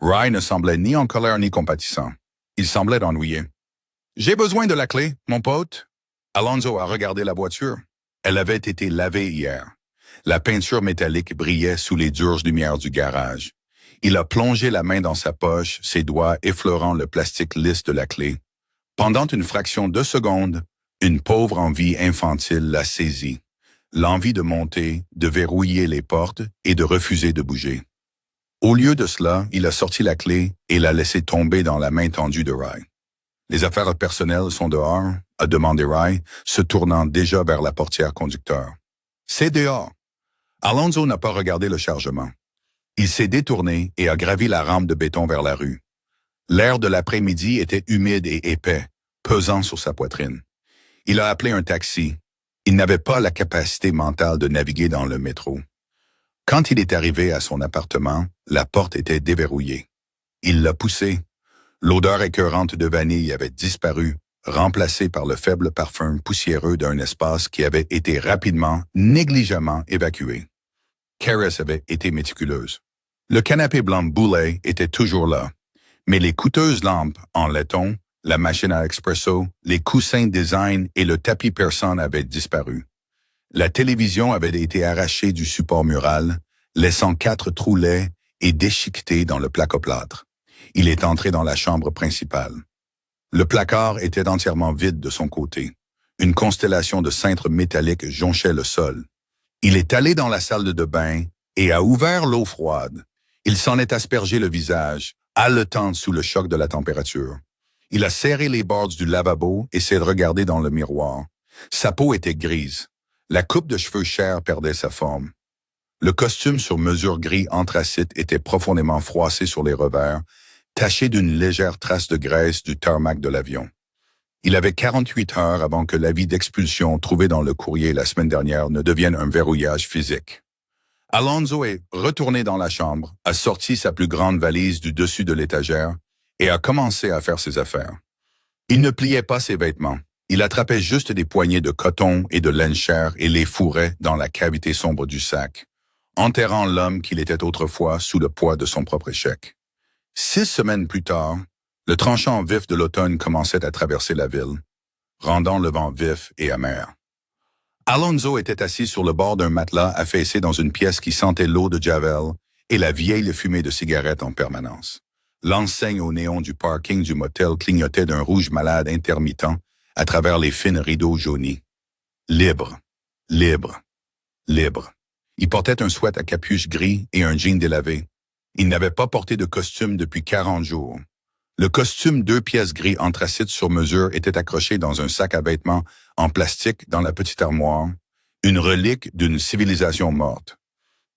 Rye ne semblait ni en colère ni compatissant. Il semblait ennuyé. « J'ai besoin de la clé, mon pote. » Alonzo a regardé la voiture. Elle avait été lavée hier. La peinture métallique brillait sous les dures lumières du garage. Il a plongé la main dans sa poche, ses doigts effleurant le plastique lisse de la clé. Pendant une fraction de seconde, une pauvre envie infantile l'a saisi. L'envie de monter, de verrouiller les portes et de refuser de bouger. Au lieu de cela, il a sorti la clé et l'a laissée tomber dans la main tendue de Rye. « Les affaires personnelles sont dehors ?» a demandé Rye, se tournant déjà vers la portière conducteur. « C'est dehors. » Alonzo n'a pas regardé le chargement. Il s'est détourné et a gravi la rampe de béton vers la rue. L'air de l'après-midi était humide et épais, pesant sur sa poitrine. Il a appelé un taxi. Il n'avait pas la capacité mentale de naviguer dans le métro. Quand il est arrivé à son appartement, la porte était déverrouillée. Il l'a poussée. L'odeur écœurante de vanille avait disparu, remplacée par le faible parfum poussiéreux d'un espace qui avait été rapidement, négligemment évacué. Karis avait été méticuleuse. Le canapé blanc Boulet était toujours là, mais les coûteuses lampes en laiton, la machine à expresso, les coussins design et le tapis persan avaient disparu. La télévision avait été arrachée du support mural, laissant 4 trous laids et déchiquetés dans le placoplâtre. Il est entré dans la chambre principale. Le placard était entièrement vide de son côté. Une constellation de cintres métalliques jonchait le sol. Il est allé dans la salle de bain et a ouvert l'eau froide. Il s'en est aspergé le visage, haletant sous le choc de la température. Il a serré les bords du lavabo et s'est regardé dans le miroir. Sa peau était grise. La coupe de cheveux chers perdait sa forme. Le costume sur mesure gris anthracite était profondément froissé sur les revers, taché d'une légère trace de graisse du tarmac de l'avion. Il avait 48 heures avant que l'avis d'expulsion trouvé dans le courrier la semaine dernière ne devienne un verrouillage physique. Alonzo est retourné dans la chambre, a sorti sa plus grande valise du dessus de l'étagère et a commencé à faire ses affaires. Il ne pliait pas ses vêtements. Il attrapait juste des poignées de coton et de laine chère et les fourrait dans la cavité sombre du sac, enterrant l'homme qu'il était autrefois sous le poids de son propre échec. 6 semaines plus tard, le tranchant vif de l'automne commençait à traverser la ville, rendant le vent vif et amer. Alonzo était assis sur le bord d'un matelas affaissé dans une pièce qui sentait l'eau de Javel et la vieille fumée de cigarettes en permanence. L'enseigne au néon du parking du motel clignotait d'un rouge malade intermittent à travers les fines rideaux jaunis. Libre, libre, libre. Il portait un sweat à capuche gris et un jean délavé. Il n'avait pas porté de costume depuis 40 jours. Le costume 2 pièces gris anthracite sur mesure était accroché dans un sac à vêtements en plastique dans la petite armoire, une relique d'une civilisation morte.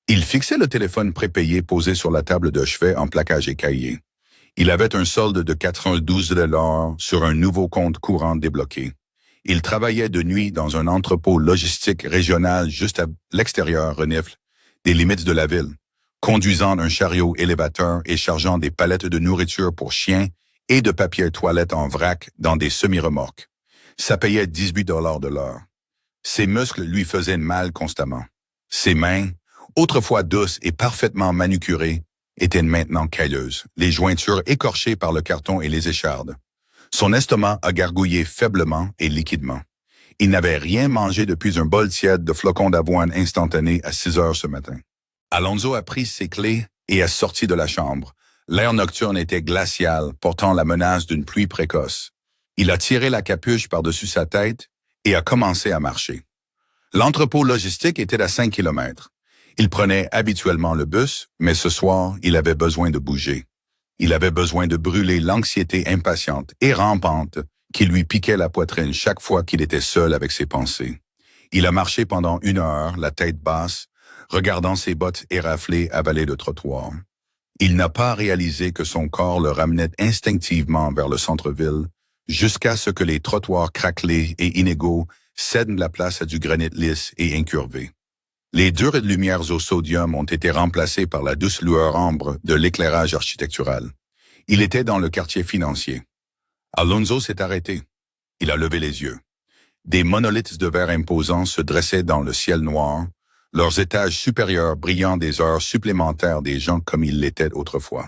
Il fixait le téléphone prépayé posé sur la table de chevet en plaquage écaillé. Il avait un solde de 92 $ sur un nouveau compte courant débloqué. Il travaillait de nuit dans un entrepôt logistique régional juste à l'extérieur, renifle, des limites de la ville, conduisant un chariot élévateur et chargeant des palettes de nourriture pour chiens et de papier toilette en vrac dans des semi-remorques. Ça payait 18 $ de l'heure. Ses muscles lui faisaient mal constamment. Ses mains, autrefois douces et parfaitement manucurées, étaient maintenant cailleuses, les jointures écorchées par le carton et les échardes. Son estomac a gargouillé faiblement et liquidement. Il n'avait rien mangé depuis un bol tiède de flocons d'avoine instantané à 6 heures ce matin. Alonzo a pris ses clés et est sorti de la chambre. L'air nocturne était glacial, portant la menace d'une pluie précoce. Il a tiré la capuche par-dessus sa tête et a commencé à marcher. L'entrepôt logistique était à 5 kilomètres. Il prenait habituellement le bus, mais ce soir, il avait besoin de bouger. Il avait besoin de brûler l'anxiété impatiente et rampante qui lui piquait la poitrine chaque fois qu'il était seul avec ses pensées. Il a marché pendant 1 heure, la tête basse, regardant ses bottes éraflées avaler le trottoir. Il n'a pas réalisé que son corps le ramenait instinctivement vers le centre-ville, jusqu'à ce que les trottoirs craquelés et inégaux cèdent la place à du granit lisse et incurvé. Les dures lumières au sodium ont été remplacées par la douce lueur ambre de l'éclairage architectural. Il était dans le quartier financier. Alonzo s'est arrêté. Il a levé les yeux. Des monolithes de verre imposants se dressaient dans le ciel noir, leurs étages supérieurs brillant des heures supplémentaires des gens comme ils l'étaient autrefois.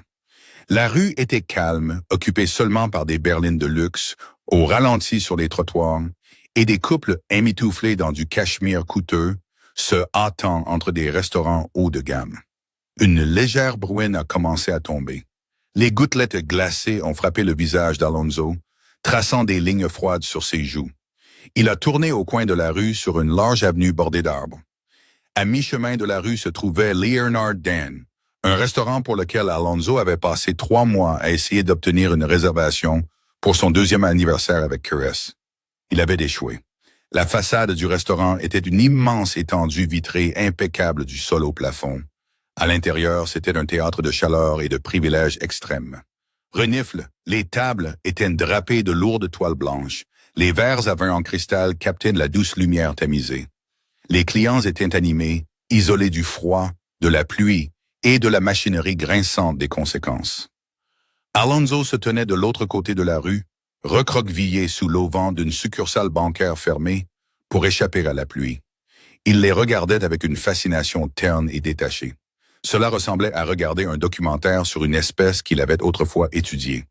La rue était calme, occupée seulement par des berlines de luxe, au ralenti sur les trottoirs, et des couples émitouflés dans du cachemire coûteux, se hâtant entre des restaurants haut de gamme. Une légère bruine a commencé à tomber. Les gouttelettes glacées ont frappé le visage d'Alonzo, traçant des lignes froides sur ses joues. Il a tourné au coin de la rue sur une large avenue bordée d'arbres. À mi-chemin de la rue se trouvait Leonard Dan, un restaurant pour lequel Alonzo avait passé 3 mois à essayer d'obtenir une réservation pour son 2e anniversaire avec Caress. Il avait échoué. La façade du restaurant était une immense étendue vitrée impeccable du sol au plafond. À l'intérieur, c'était un théâtre de chaleur et de privilèges extrêmes. Renifle, les tables étaient drapées de lourdes toiles blanches. Les verres à vin en cristal captaient la douce lumière tamisée. Les clients étaient animés, isolés du froid, de la pluie et de la machinerie grinçante des conséquences. Alonzo se tenait de l'autre côté de la rue, recroquevillé sous l'auvent d'une succursale bancaire fermée pour échapper à la pluie. Il les regardait avec une fascination terne et détachée. Cela ressemblait à regarder un documentaire sur une espèce qu'il avait autrefois étudiée.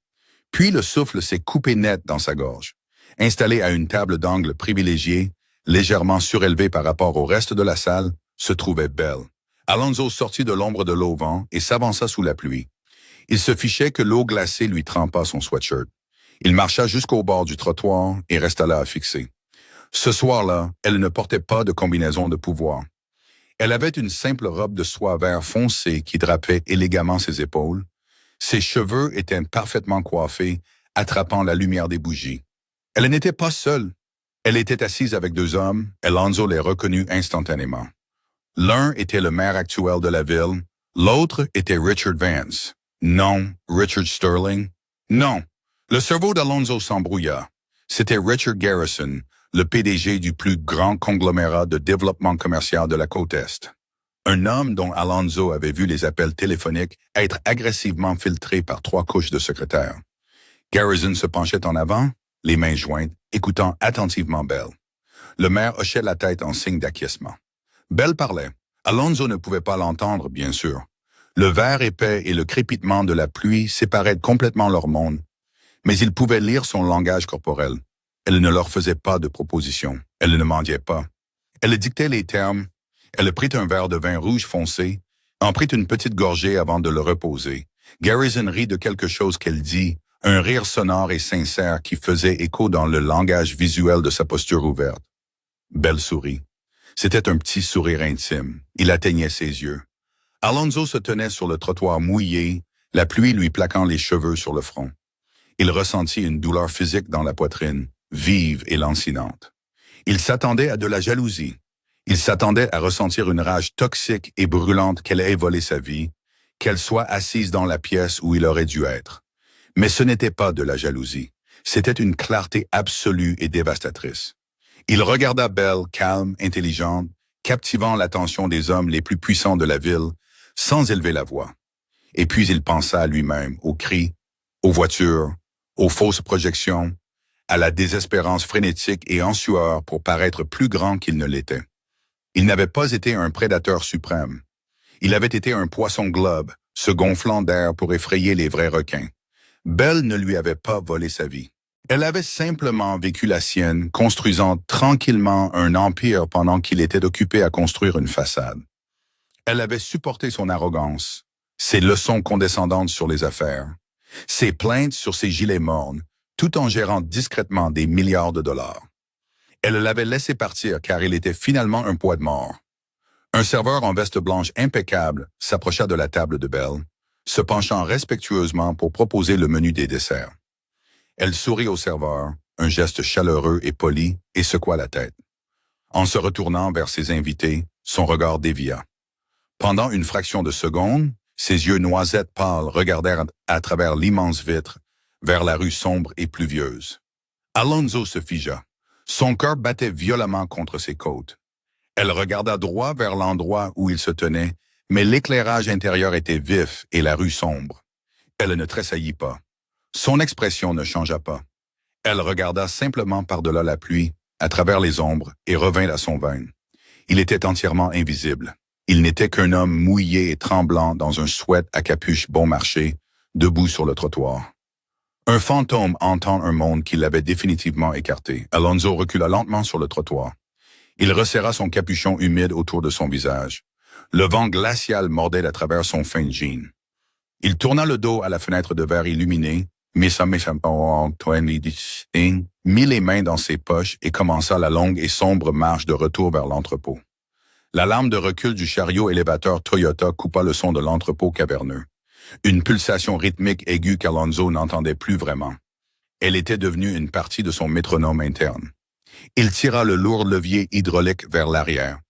Puis le souffle s'est coupé net dans sa gorge. Installé à une table d'angle privilégiée, légèrement surélevée par rapport au reste de la salle, se trouvait Belle. Alonzo sortit de l'ombre de l'auvent et s'avança sous la pluie. Il se fichait que l'eau glacée lui trempât son sweatshirt. Il marcha jusqu'au bord du trottoir et resta là à fixer. Ce soir-là, elle ne portait pas de combinaison de pouvoir. Elle avait une simple robe de soie vert foncé qui drapait élégamment ses épaules. Ses cheveux étaient parfaitement coiffés, attrapant la lumière des bougies. Elle n'était pas seule. Elle était assise avec 2 hommes, et Alonzo les reconnut instantanément. L'un était le maire actuel de la ville, l'autre était Richard Vance. Non, Richard Sterling. Non. Le cerveau d'Alonzo s'embrouilla. C'était Richard Garrison, le PDG du plus grand conglomérat de développement commercial de la côte Est. Un homme dont Alonzo avait vu les appels téléphoniques être agressivement filtrés par 3 couches de secrétaires. Garrison se penchait en avant, les mains jointes, écoutant attentivement Bell. Le maire hochait la tête en signe d'acquiescement. Bell parlait. Alonso ne pouvait pas l'entendre, bien sûr. Le verre épais et le crépitement de la pluie séparaient complètement leur monde, mais il pouvait lire son langage corporel. Elle ne leur faisait pas de propositions. Elle ne mendiait pas. Elle dictait les termes. Elle prit un verre de vin rouge foncé, en prit une petite gorgée avant de le reposer. Garrison rit de quelque chose qu'elle dit, un rire sonore et sincère qui faisait écho dans le langage visuel de sa posture ouverte. Belle sourit. C'était un petit sourire intime. Il atteignait ses yeux. Alonso se tenait sur le trottoir mouillé, la pluie lui plaquant les cheveux sur le front. Il ressentit une douleur physique dans la poitrine, vive et lancinante. Il s'attendait à de la jalousie. Il s'attendait à ressentir une rage toxique et brûlante qu'elle ait volé sa vie, qu'elle soit assise dans la pièce où il aurait dû être. Mais ce n'était pas de la jalousie. C'était une clarté absolue et dévastatrice. Il regarda Belle, calme, intelligente, captivant l'attention des hommes les plus puissants de la ville, sans élever la voix. Et puis il pensa à lui-même, aux cris, aux voitures, aux fausses projections, à la désespérance frénétique et en sueur pour paraître plus grand qu'il ne l'était. Il n'avait pas été un prédateur suprême. Il avait été un poisson globe, se gonflant d'air pour effrayer les vrais requins. Belle ne lui avait pas volé sa vie. Elle avait simplement vécu la sienne, construisant tranquillement un empire pendant qu'il était occupé à construire une façade. Elle avait supporté son arrogance, ses leçons condescendantes sur les affaires, ses plaintes sur ses gilets mornes, tout en gérant discrètement des milliards de dollars. Elle l'avait laissé partir car il était finalement un poids de mort. Un serveur en veste blanche impeccable s'approcha de la table de Belle, se penchant respectueusement pour proposer le menu des desserts. Elle sourit au serveur, un geste chaleureux et poli, et secoua la tête. En se retournant vers ses invités, son regard dévia. Pendant une fraction de seconde, ses yeux noisettes pâles regardèrent à travers l'immense vitre, vers la rue sombre et pluvieuse. Alonso se figea. Son cœur battait violemment contre ses côtes. Elle regarda droit vers l'endroit où il se tenait, mais l'éclairage intérieur était vif et la rue sombre. Elle ne tressaillit pas. Son expression ne changea pas. Elle regarda simplement par-delà la pluie, à travers les ombres, et revint à son vin. Il était entièrement invisible. Il n'était qu'un homme mouillé et tremblant dans un sweat à capuche bon marché, debout sur le trottoir. Un fantôme hantant un monde qui l'avait définitivement écarté. Alonso recula lentement sur le trottoir. Il resserra son capuchon humide autour de son visage. Le vent glacial mordait à travers son fin jean. Il tourna le dos à la fenêtre de verre illuminée, mit les mains dans ses poches et commença la longue et sombre marche de retour vers l'entrepôt. La lame de recul du chariot élévateur Toyota coupa le son de l'entrepôt caverneux. Une pulsation rythmique aiguë qu'Alonso n'entendait plus vraiment. Elle était devenue une partie de son métronome interne. Il tira le lourd levier hydraulique vers l'arrière.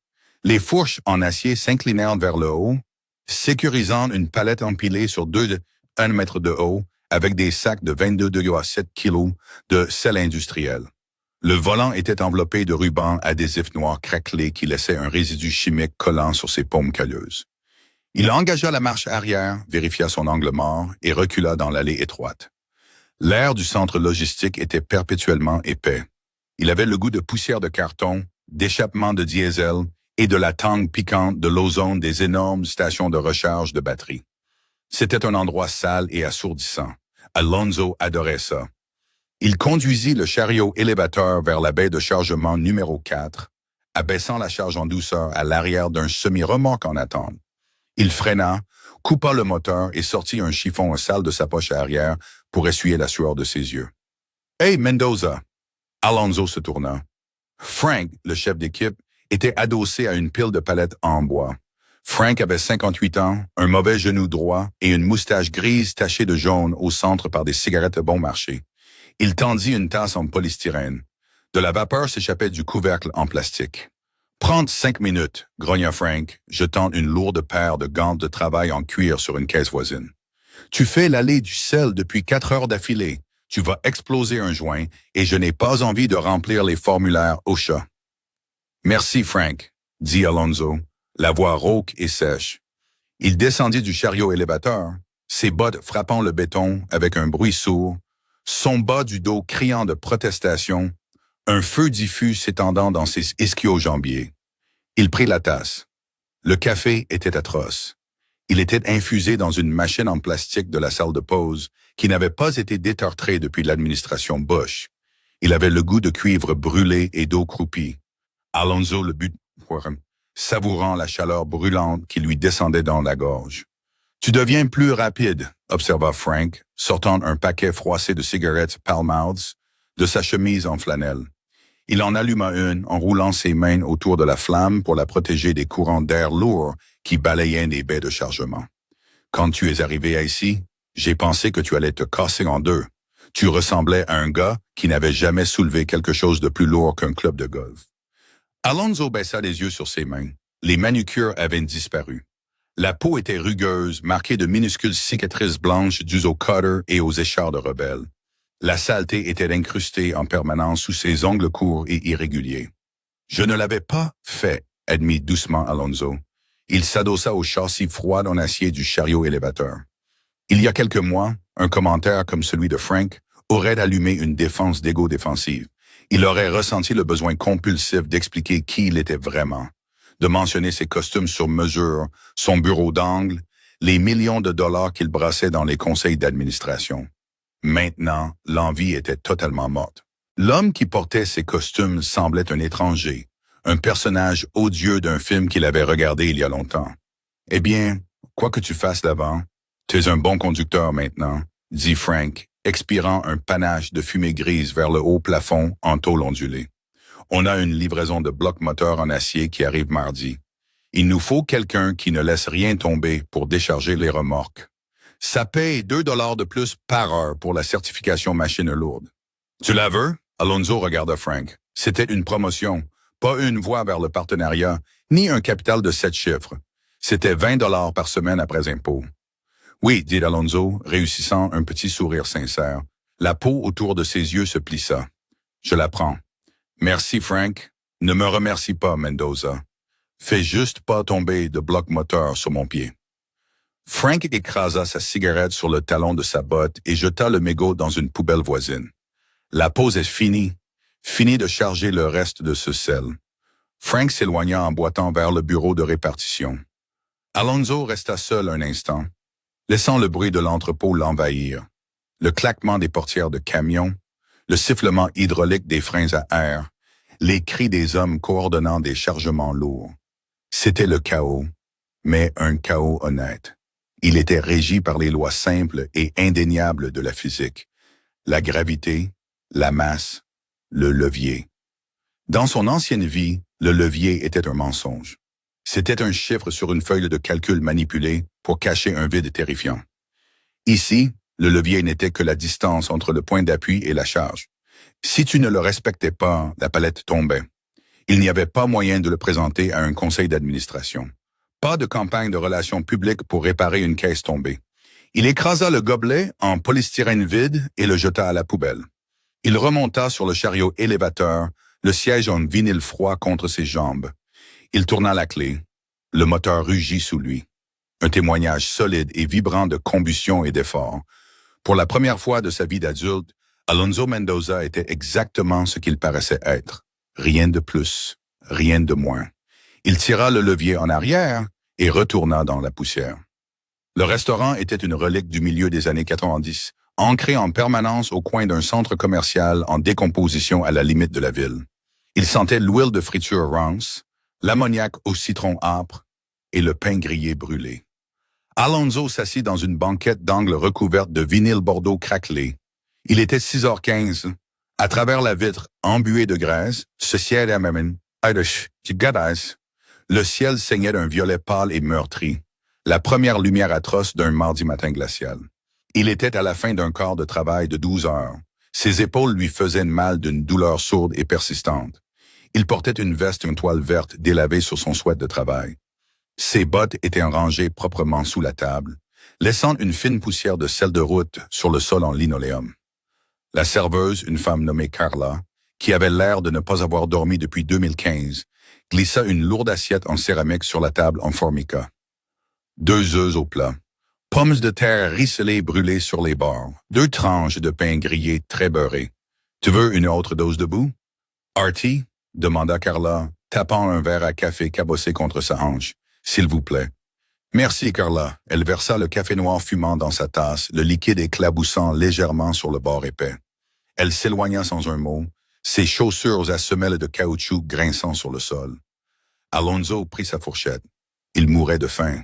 Les fourches en acier s'inclinèrent vers le haut, sécurisant une palette empilée sur 1 mètre de haut avec des sacs de 22,7 kg de sel industriel. Le volant était enveloppé de rubans adhésifs noirs craquelés qui laissaient un résidu chimique collant sur ses paumes calleuses. Il engagea la marche arrière, vérifia son angle mort et recula dans l'allée étroite. L'air du centre logistique était perpétuellement épais. Il avait le goût de poussière de carton, d'échappement de diesel et de la tangue piquante de l'ozone des énormes stations de recharge de batteries. C'était un endroit sale et assourdissant. Alonso adorait ça. Il conduisit le chariot élévateur vers la baie de chargement numéro 4, abaissant la charge en douceur à l'arrière d'un semi-remorque en attente. Il freina, coupa le moteur et sortit un chiffon sale de sa poche arrière pour essuyer la sueur de ses yeux. « Hey, Mendoza! » Alonso se tourna. Frank, le chef d'équipe, était adossé à une pile de palettes en bois. Frank avait 58 ans, un mauvais genou droit et une moustache grise tachée de jaune au centre par des cigarettes bon marché. Il tendit une tasse en polystyrène. De la vapeur s'échappait du couvercle en plastique. « Prends 5 minutes, grogna Frank, jetant une lourde paire de gants de travail en cuir sur une caisse voisine. Tu fais l'allée du sel depuis 4 heures d'affilée. Tu vas exploser un joint et je n'ai pas envie de remplir les formulaires OSHA. »« Merci, Frank, » dit Alonso, la voix rauque et sèche. Il descendit du chariot élévateur, ses bottes frappant le béton avec un bruit sourd, son bas du dos criant de protestation, un feu diffus s'étendant dans ses ischio-jambiers. Il prit la tasse. Le café était atroce. Il était infusé dans une machine en plastique de la salle de pause qui n'avait pas été détartrée depuis l'administration Bush. Il avait le goût de cuivre brûlé et d'eau croupie. Alonzo le but, savourant la chaleur brûlante qui lui descendait dans la gorge. « Tu deviens plus rapide », observa Frank, sortant un paquet froissé de cigarettes Pall-Malls de sa chemise en flanelle. Il en alluma une en roulant ses mains autour de la flamme pour la protéger des courants d'air lourds qui balayaient les baies de chargement. « Quand tu es arrivé ici, j'ai pensé que tu allais te casser en deux. Tu ressemblais à un gars qui n'avait jamais soulevé quelque chose de plus lourd qu'un club de golf. » Alonzo baissa les yeux sur ses mains. Les manucures avaient disparu. La peau était rugueuse, marquée de minuscules cicatrices blanches dues au cutter et aux échardes rebelles. La saleté était incrustée en permanence sous ses ongles courts et irréguliers. « Je ne l'avais pas fait », admit doucement Alonzo. Il s'adossa au châssis froid en acier du chariot élévateur. Il y a quelques mois, un commentaire comme celui de Frank aurait allumé une défense d'ego défensive. Il aurait ressenti le besoin compulsif d'expliquer qui il était vraiment, de mentionner ses costumes sur mesure, son bureau d'angle, les millions de dollars qu'il brassait dans les conseils d'administration. Maintenant, l'envie était totalement morte. L'homme qui portait ces costumes semblait un étranger, un personnage odieux d'un film qu'il avait regardé il y a longtemps. « Eh bien, quoi que tu fasses d'avant, tu es un bon conducteur maintenant, » dit Frank, expirant un panache de fumée grise vers le haut plafond en tôle ondulée. « On a une livraison de blocs moteurs en acier qui arrive mardi. Il nous faut quelqu'un qui ne laisse rien tomber pour décharger les remorques. Ça paye 2 $ de plus par heure pour la certification machine lourde. »« Tu la veux? » Alonzo regarda Frank. C'était une promotion, pas une voie vers le partenariat, ni un capital de 7 chiffres. C'était 20 $ par semaine après impôt. « Oui, » dit Alonzo, réussissant un petit sourire sincère. La peau autour de ses yeux se plissa. « Je la prends. »« Merci, Frank. Ne me remercie pas, Mendoza. Fais juste pas tomber de bloc moteur sur mon pied. » Frank écrasa sa cigarette sur le talon de sa botte et jeta le mégot dans une poubelle voisine. La pause est finie. Fini de charger le reste de ce sel. Frank s'éloigna en boitant vers le bureau de répartition. Alonzo resta seul un instant, laissant le bruit de l'entrepôt l'envahir. Le claquement des portières de camions, le sifflement hydraulique des freins à air, les cris des hommes coordonnant des chargements lourds. C'était le chaos, mais un chaos honnête. Il était régi par les lois simples et indéniables de la physique. La gravité, la masse, le levier. Dans son ancienne vie, le levier était un mensonge. C'était un chiffre sur une feuille de calcul manipulée pour cacher un vide terrifiant. Ici, le levier n'était que la distance entre le point d'appui et la charge. Si tu ne le respectais pas, la palette tombait. Il n'y avait pas moyen de le présenter à un conseil d'administration. Pas de campagne de relations publiques pour réparer une caisse tombée. Il écrasa le gobelet en polystyrène vide et le jeta à la poubelle. Il remonta sur le chariot élévateur, le siège en vinyle froid contre ses jambes. Il tourna la clé. Le moteur rugit sous lui. Un témoignage solide et vibrant de combustion et d'effort. Pour la première fois de sa vie d'adulte, Alonzo Mendoza était exactement ce qu'il paraissait être. Rien de plus, rien de moins. Il tira le levier en arrière et retourna dans la poussière. Le restaurant était une relique du milieu des années 90, ancré en permanence au coin d'un centre commercial en décomposition à la limite de la ville. Il sentait l'huile de friture rance, l'ammoniac au citron âpre et le pain grillé brûlé. Alonzo s'assit dans une banquette d'angle recouverte de vinyle bordeaux craquelé. Il était 6h15. À travers la vitre embuée de graisse, le ciel saignait d'un violet pâle et meurtri, la première lumière atroce d'un mardi matin glacial. Il était à la fin d'un quart de travail de 12 heures. Ses épaules lui faisaient mal d'une douleur sourde et persistante. Il portait une veste en toile verte délavée sur son sweat de travail. Ses bottes étaient rangées proprement sous la table, laissant une fine poussière de sel de route sur le sol en linoléum. La serveuse, une femme nommée Carla, qui avait l'air de ne pas avoir dormi depuis 2015, glissa une lourde assiette en céramique sur la table en formica. 2 œufs au plat, Pommes de terre rissolées brûlées sur les bords. 2 tranches de pain grillé très beurré. Tu veux une autre dose de boue? Artie? Demanda Carla, tapant un verre à café cabossé contre sa hanche. S'il vous plaît. Merci, Carla. Elle versa le café noir fumant dans sa tasse, le liquide éclaboussant légèrement sur le bord épais. Elle s'éloigna sans un mot, ses chaussures à semelles de caoutchouc grinçant sur le sol. Alonso prit sa fourchette. Il mourait de faim.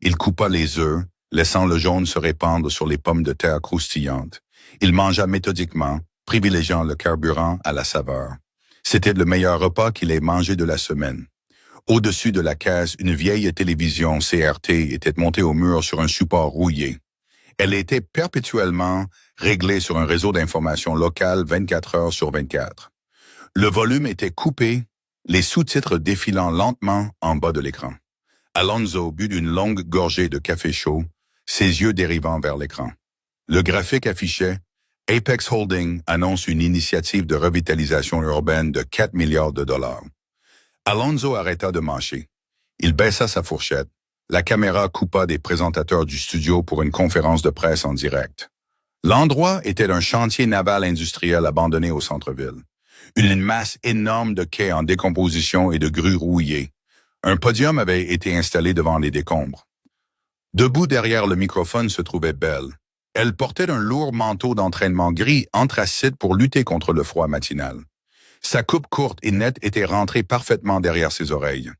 Il coupa les œufs, laissant le jaune se répandre sur les pommes de terre croustillantes. Il mangea méthodiquement, privilégiant le carburant à la saveur. C'était le meilleur repas qu'il ait mangé de la semaine. Au-dessus de la caisse, une vieille télévision CRT était montée au mur sur un support rouillé. Elle était perpétuellement réglée sur un réseau d'information locale 24 heures sur 24. Le volume était coupé, les sous-titres défilant lentement en bas de l'écran. Alonso but d'une longue gorgée de café chaud, ses yeux dérivant vers l'écran. Le graphique affichait « Apex Holding annonce une initiative de revitalisation urbaine de 4 milliards de dollars. » Alonso arrêta de mâcher. Il baissa sa fourchette. La caméra coupa des présentateurs du studio pour une conférence de presse en direct. L'endroit était un chantier naval industriel abandonné au centre-ville. Une masse énorme de quais en décomposition et de grues rouillées. Un podium avait été installé devant les décombres. Debout derrière le microphone se trouvait Belle. Elle portait un lourd manteau d'entraînement gris anthracite pour lutter contre le froid matinal. Sa coupe courte et nette était rentrée parfaitement derrière ses oreilles.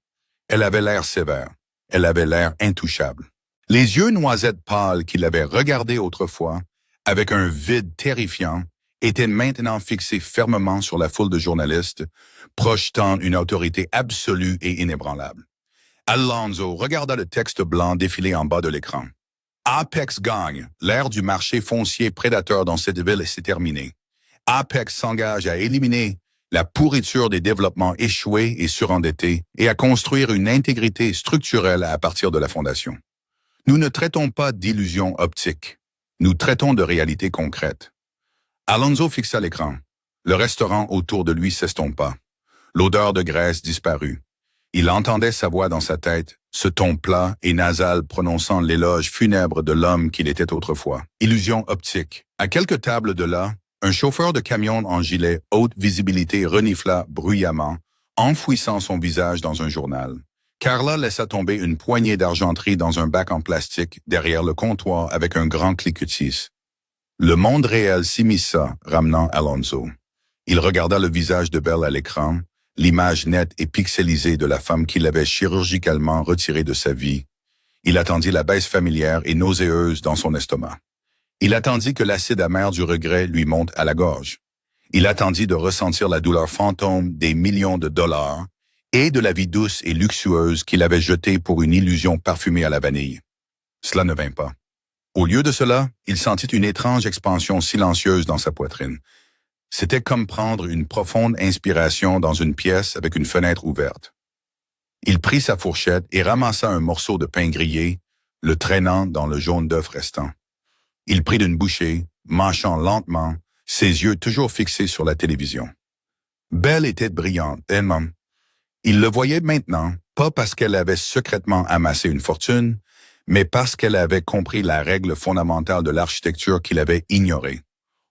Elle avait l'air sévère. Elle avait l'air intouchable. Les yeux noisettes pâles qui l'avaient regardée autrefois, avec un vide terrifiant, étaient maintenant fixés fermement sur la foule de journalistes, projetant une autorité absolue et inébranlable. Alonso regarda le texte blanc défiler en bas de l'écran. Apex gagne. L'ère du marché foncier prédateur dans cette ville s'est terminée. Apex s'engage à éliminer la pourriture des développements échoués et surendettés et à construire une intégrité structurelle à partir de la fondation. Nous ne traitons pas d'illusions optiques. Nous traitons de réalités concrètes. Alonso fixa l'écran. Le restaurant autour de lui s'estompa. L'odeur de graisse disparut. Il entendait sa voix dans sa tête, ce ton plat et nasal prononçant l'éloge funèbre de l'homme qu'il était autrefois. Illusion optique. À quelques tables de là, un chauffeur de camion en gilet haute visibilité renifla bruyamment, enfouissant son visage dans un journal. Carla laissa tomber une poignée d'argenterie dans un bac en plastique derrière le comptoir avec un grand cliquetis. Le monde réel s'immisça, ramenant Alonso. Il regarda le visage de Belle à l'écran, l'image nette et pixelisée de la femme qu'il avait chirurgicalement retirée de sa vie. Il attendit la baisse familière et nauséeuse dans son estomac. Il attendit que l'acide amer du regret lui monte à la gorge. Il attendit de ressentir la douleur fantôme des millions de dollars et de la vie douce et luxueuse qu'il avait jetée pour une illusion parfumée à la vanille. Cela ne vint pas. Au lieu de cela, il sentit une étrange expansion silencieuse dans sa poitrine. C'était comme prendre une profonde inspiration dans une pièce avec une fenêtre ouverte. Il prit sa fourchette et ramassa un morceau de pain grillé, le traînant dans le jaune d'œuf restant. Il prit d'une bouchée, mâchant lentement, ses yeux toujours fixés sur la télévision. Belle était brillante, tellement. Il le voyait maintenant, pas parce qu'elle avait secrètement amassé une fortune, mais parce qu'elle avait compris la règle fondamentale de l'architecture qu'il avait ignorée.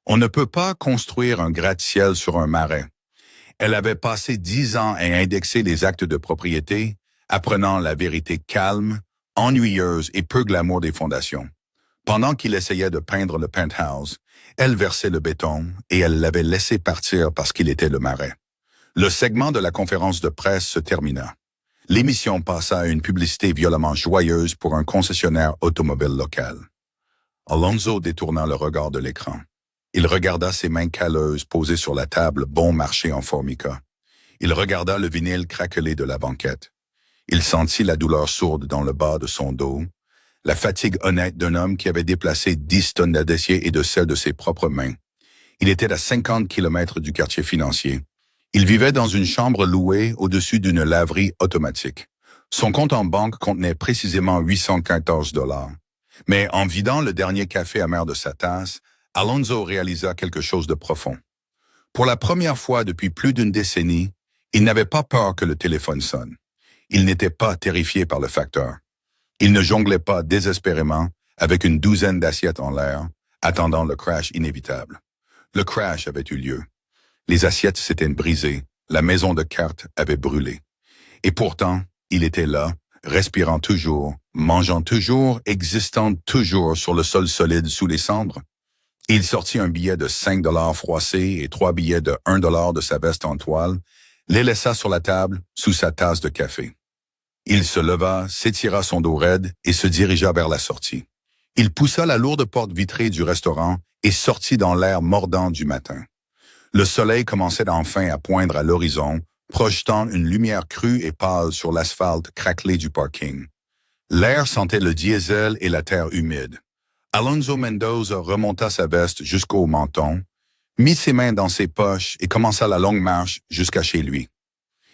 On ne peut pas construire un gratte-ciel sur un marais. Elle avait passé 10 ans à indexer les actes de propriété, apprenant la vérité calme, ennuyeuse et peu glamour des fondations. Pendant qu'il essayait de peindre le penthouse, elle versait le béton et elle l'avait laissé partir parce qu'il était le marais. Le segment de la conférence de presse se termina. L'émission passa à une publicité violemment joyeuse pour un concessionnaire automobile local. Alonso détourna le regard de l'écran. Il regarda ses mains calleuses posées sur la table bon marché en formica. Il regarda le vinyle craquelé de la banquette. Il sentit la douleur sourde dans le bas de son dos, la fatigue honnête d'un homme qui avait déplacé 10 tonnes d'acier et de sel de ses propres mains. Il était à 50 kilomètres du quartier financier. Il vivait dans une chambre louée au-dessus d'une laverie automatique. Son compte en banque contenait précisément 814 $. Mais en vidant le dernier café amer de sa tasse, Alonso réalisa quelque chose de profond. Pour la première fois depuis plus d'une décennie, il n'avait pas peur que le téléphone sonne. Il n'était pas terrifié par le facteur. Il ne jonglait pas désespérément avec une douzaine d'assiettes en l'air, attendant le crash inévitable. Le crash avait eu lieu. Les assiettes s'étaient brisées, la maison de cartes avait brûlé. Et pourtant, il était là, respirant toujours, mangeant toujours, existant toujours sur le sol solide sous les cendres. Il sortit un billet de 5 $ froissé et 3 billets de 1 $ de sa veste en toile, les laissa sur la table sous sa tasse de café. Il se leva, s'étira son dos raide et se dirigea vers la sortie. Il poussa la lourde porte vitrée du restaurant et sortit dans l'air mordant du matin. Le soleil commençait enfin à poindre à l'horizon, projetant une lumière crue et pâle sur l'asphalte craquelé du parking. L'air sentait le diesel et la terre humide. Alonso Mendoza remonta sa veste jusqu'au menton, mit ses mains dans ses poches et commença la longue marche jusqu'à chez lui.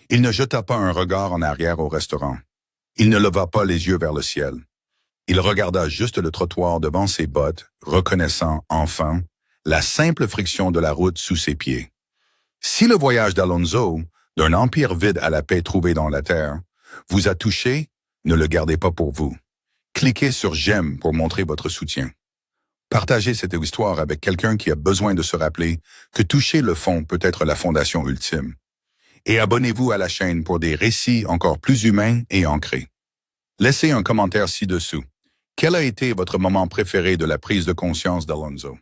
Il ne jeta pas un regard en arrière au restaurant. Il ne leva pas les yeux vers le ciel. Il regarda juste le trottoir devant ses bottes, reconnaissant, enfin, la simple friction de la route sous ses pieds. Si le voyage d'Alonso, d'un empire vide à la paix trouvée dans la terre, vous a touché, ne le gardez pas pour vous. Cliquez sur j'aime pour montrer votre soutien. Partagez cette histoire avec quelqu'un qui a besoin de se rappeler que toucher le fond peut être la fondation ultime. Et abonnez-vous à la chaîne pour des récits encore plus humains et ancrés. Laissez un commentaire ci-dessous. Quel a été votre moment préféré de la prise de conscience d'Alonso?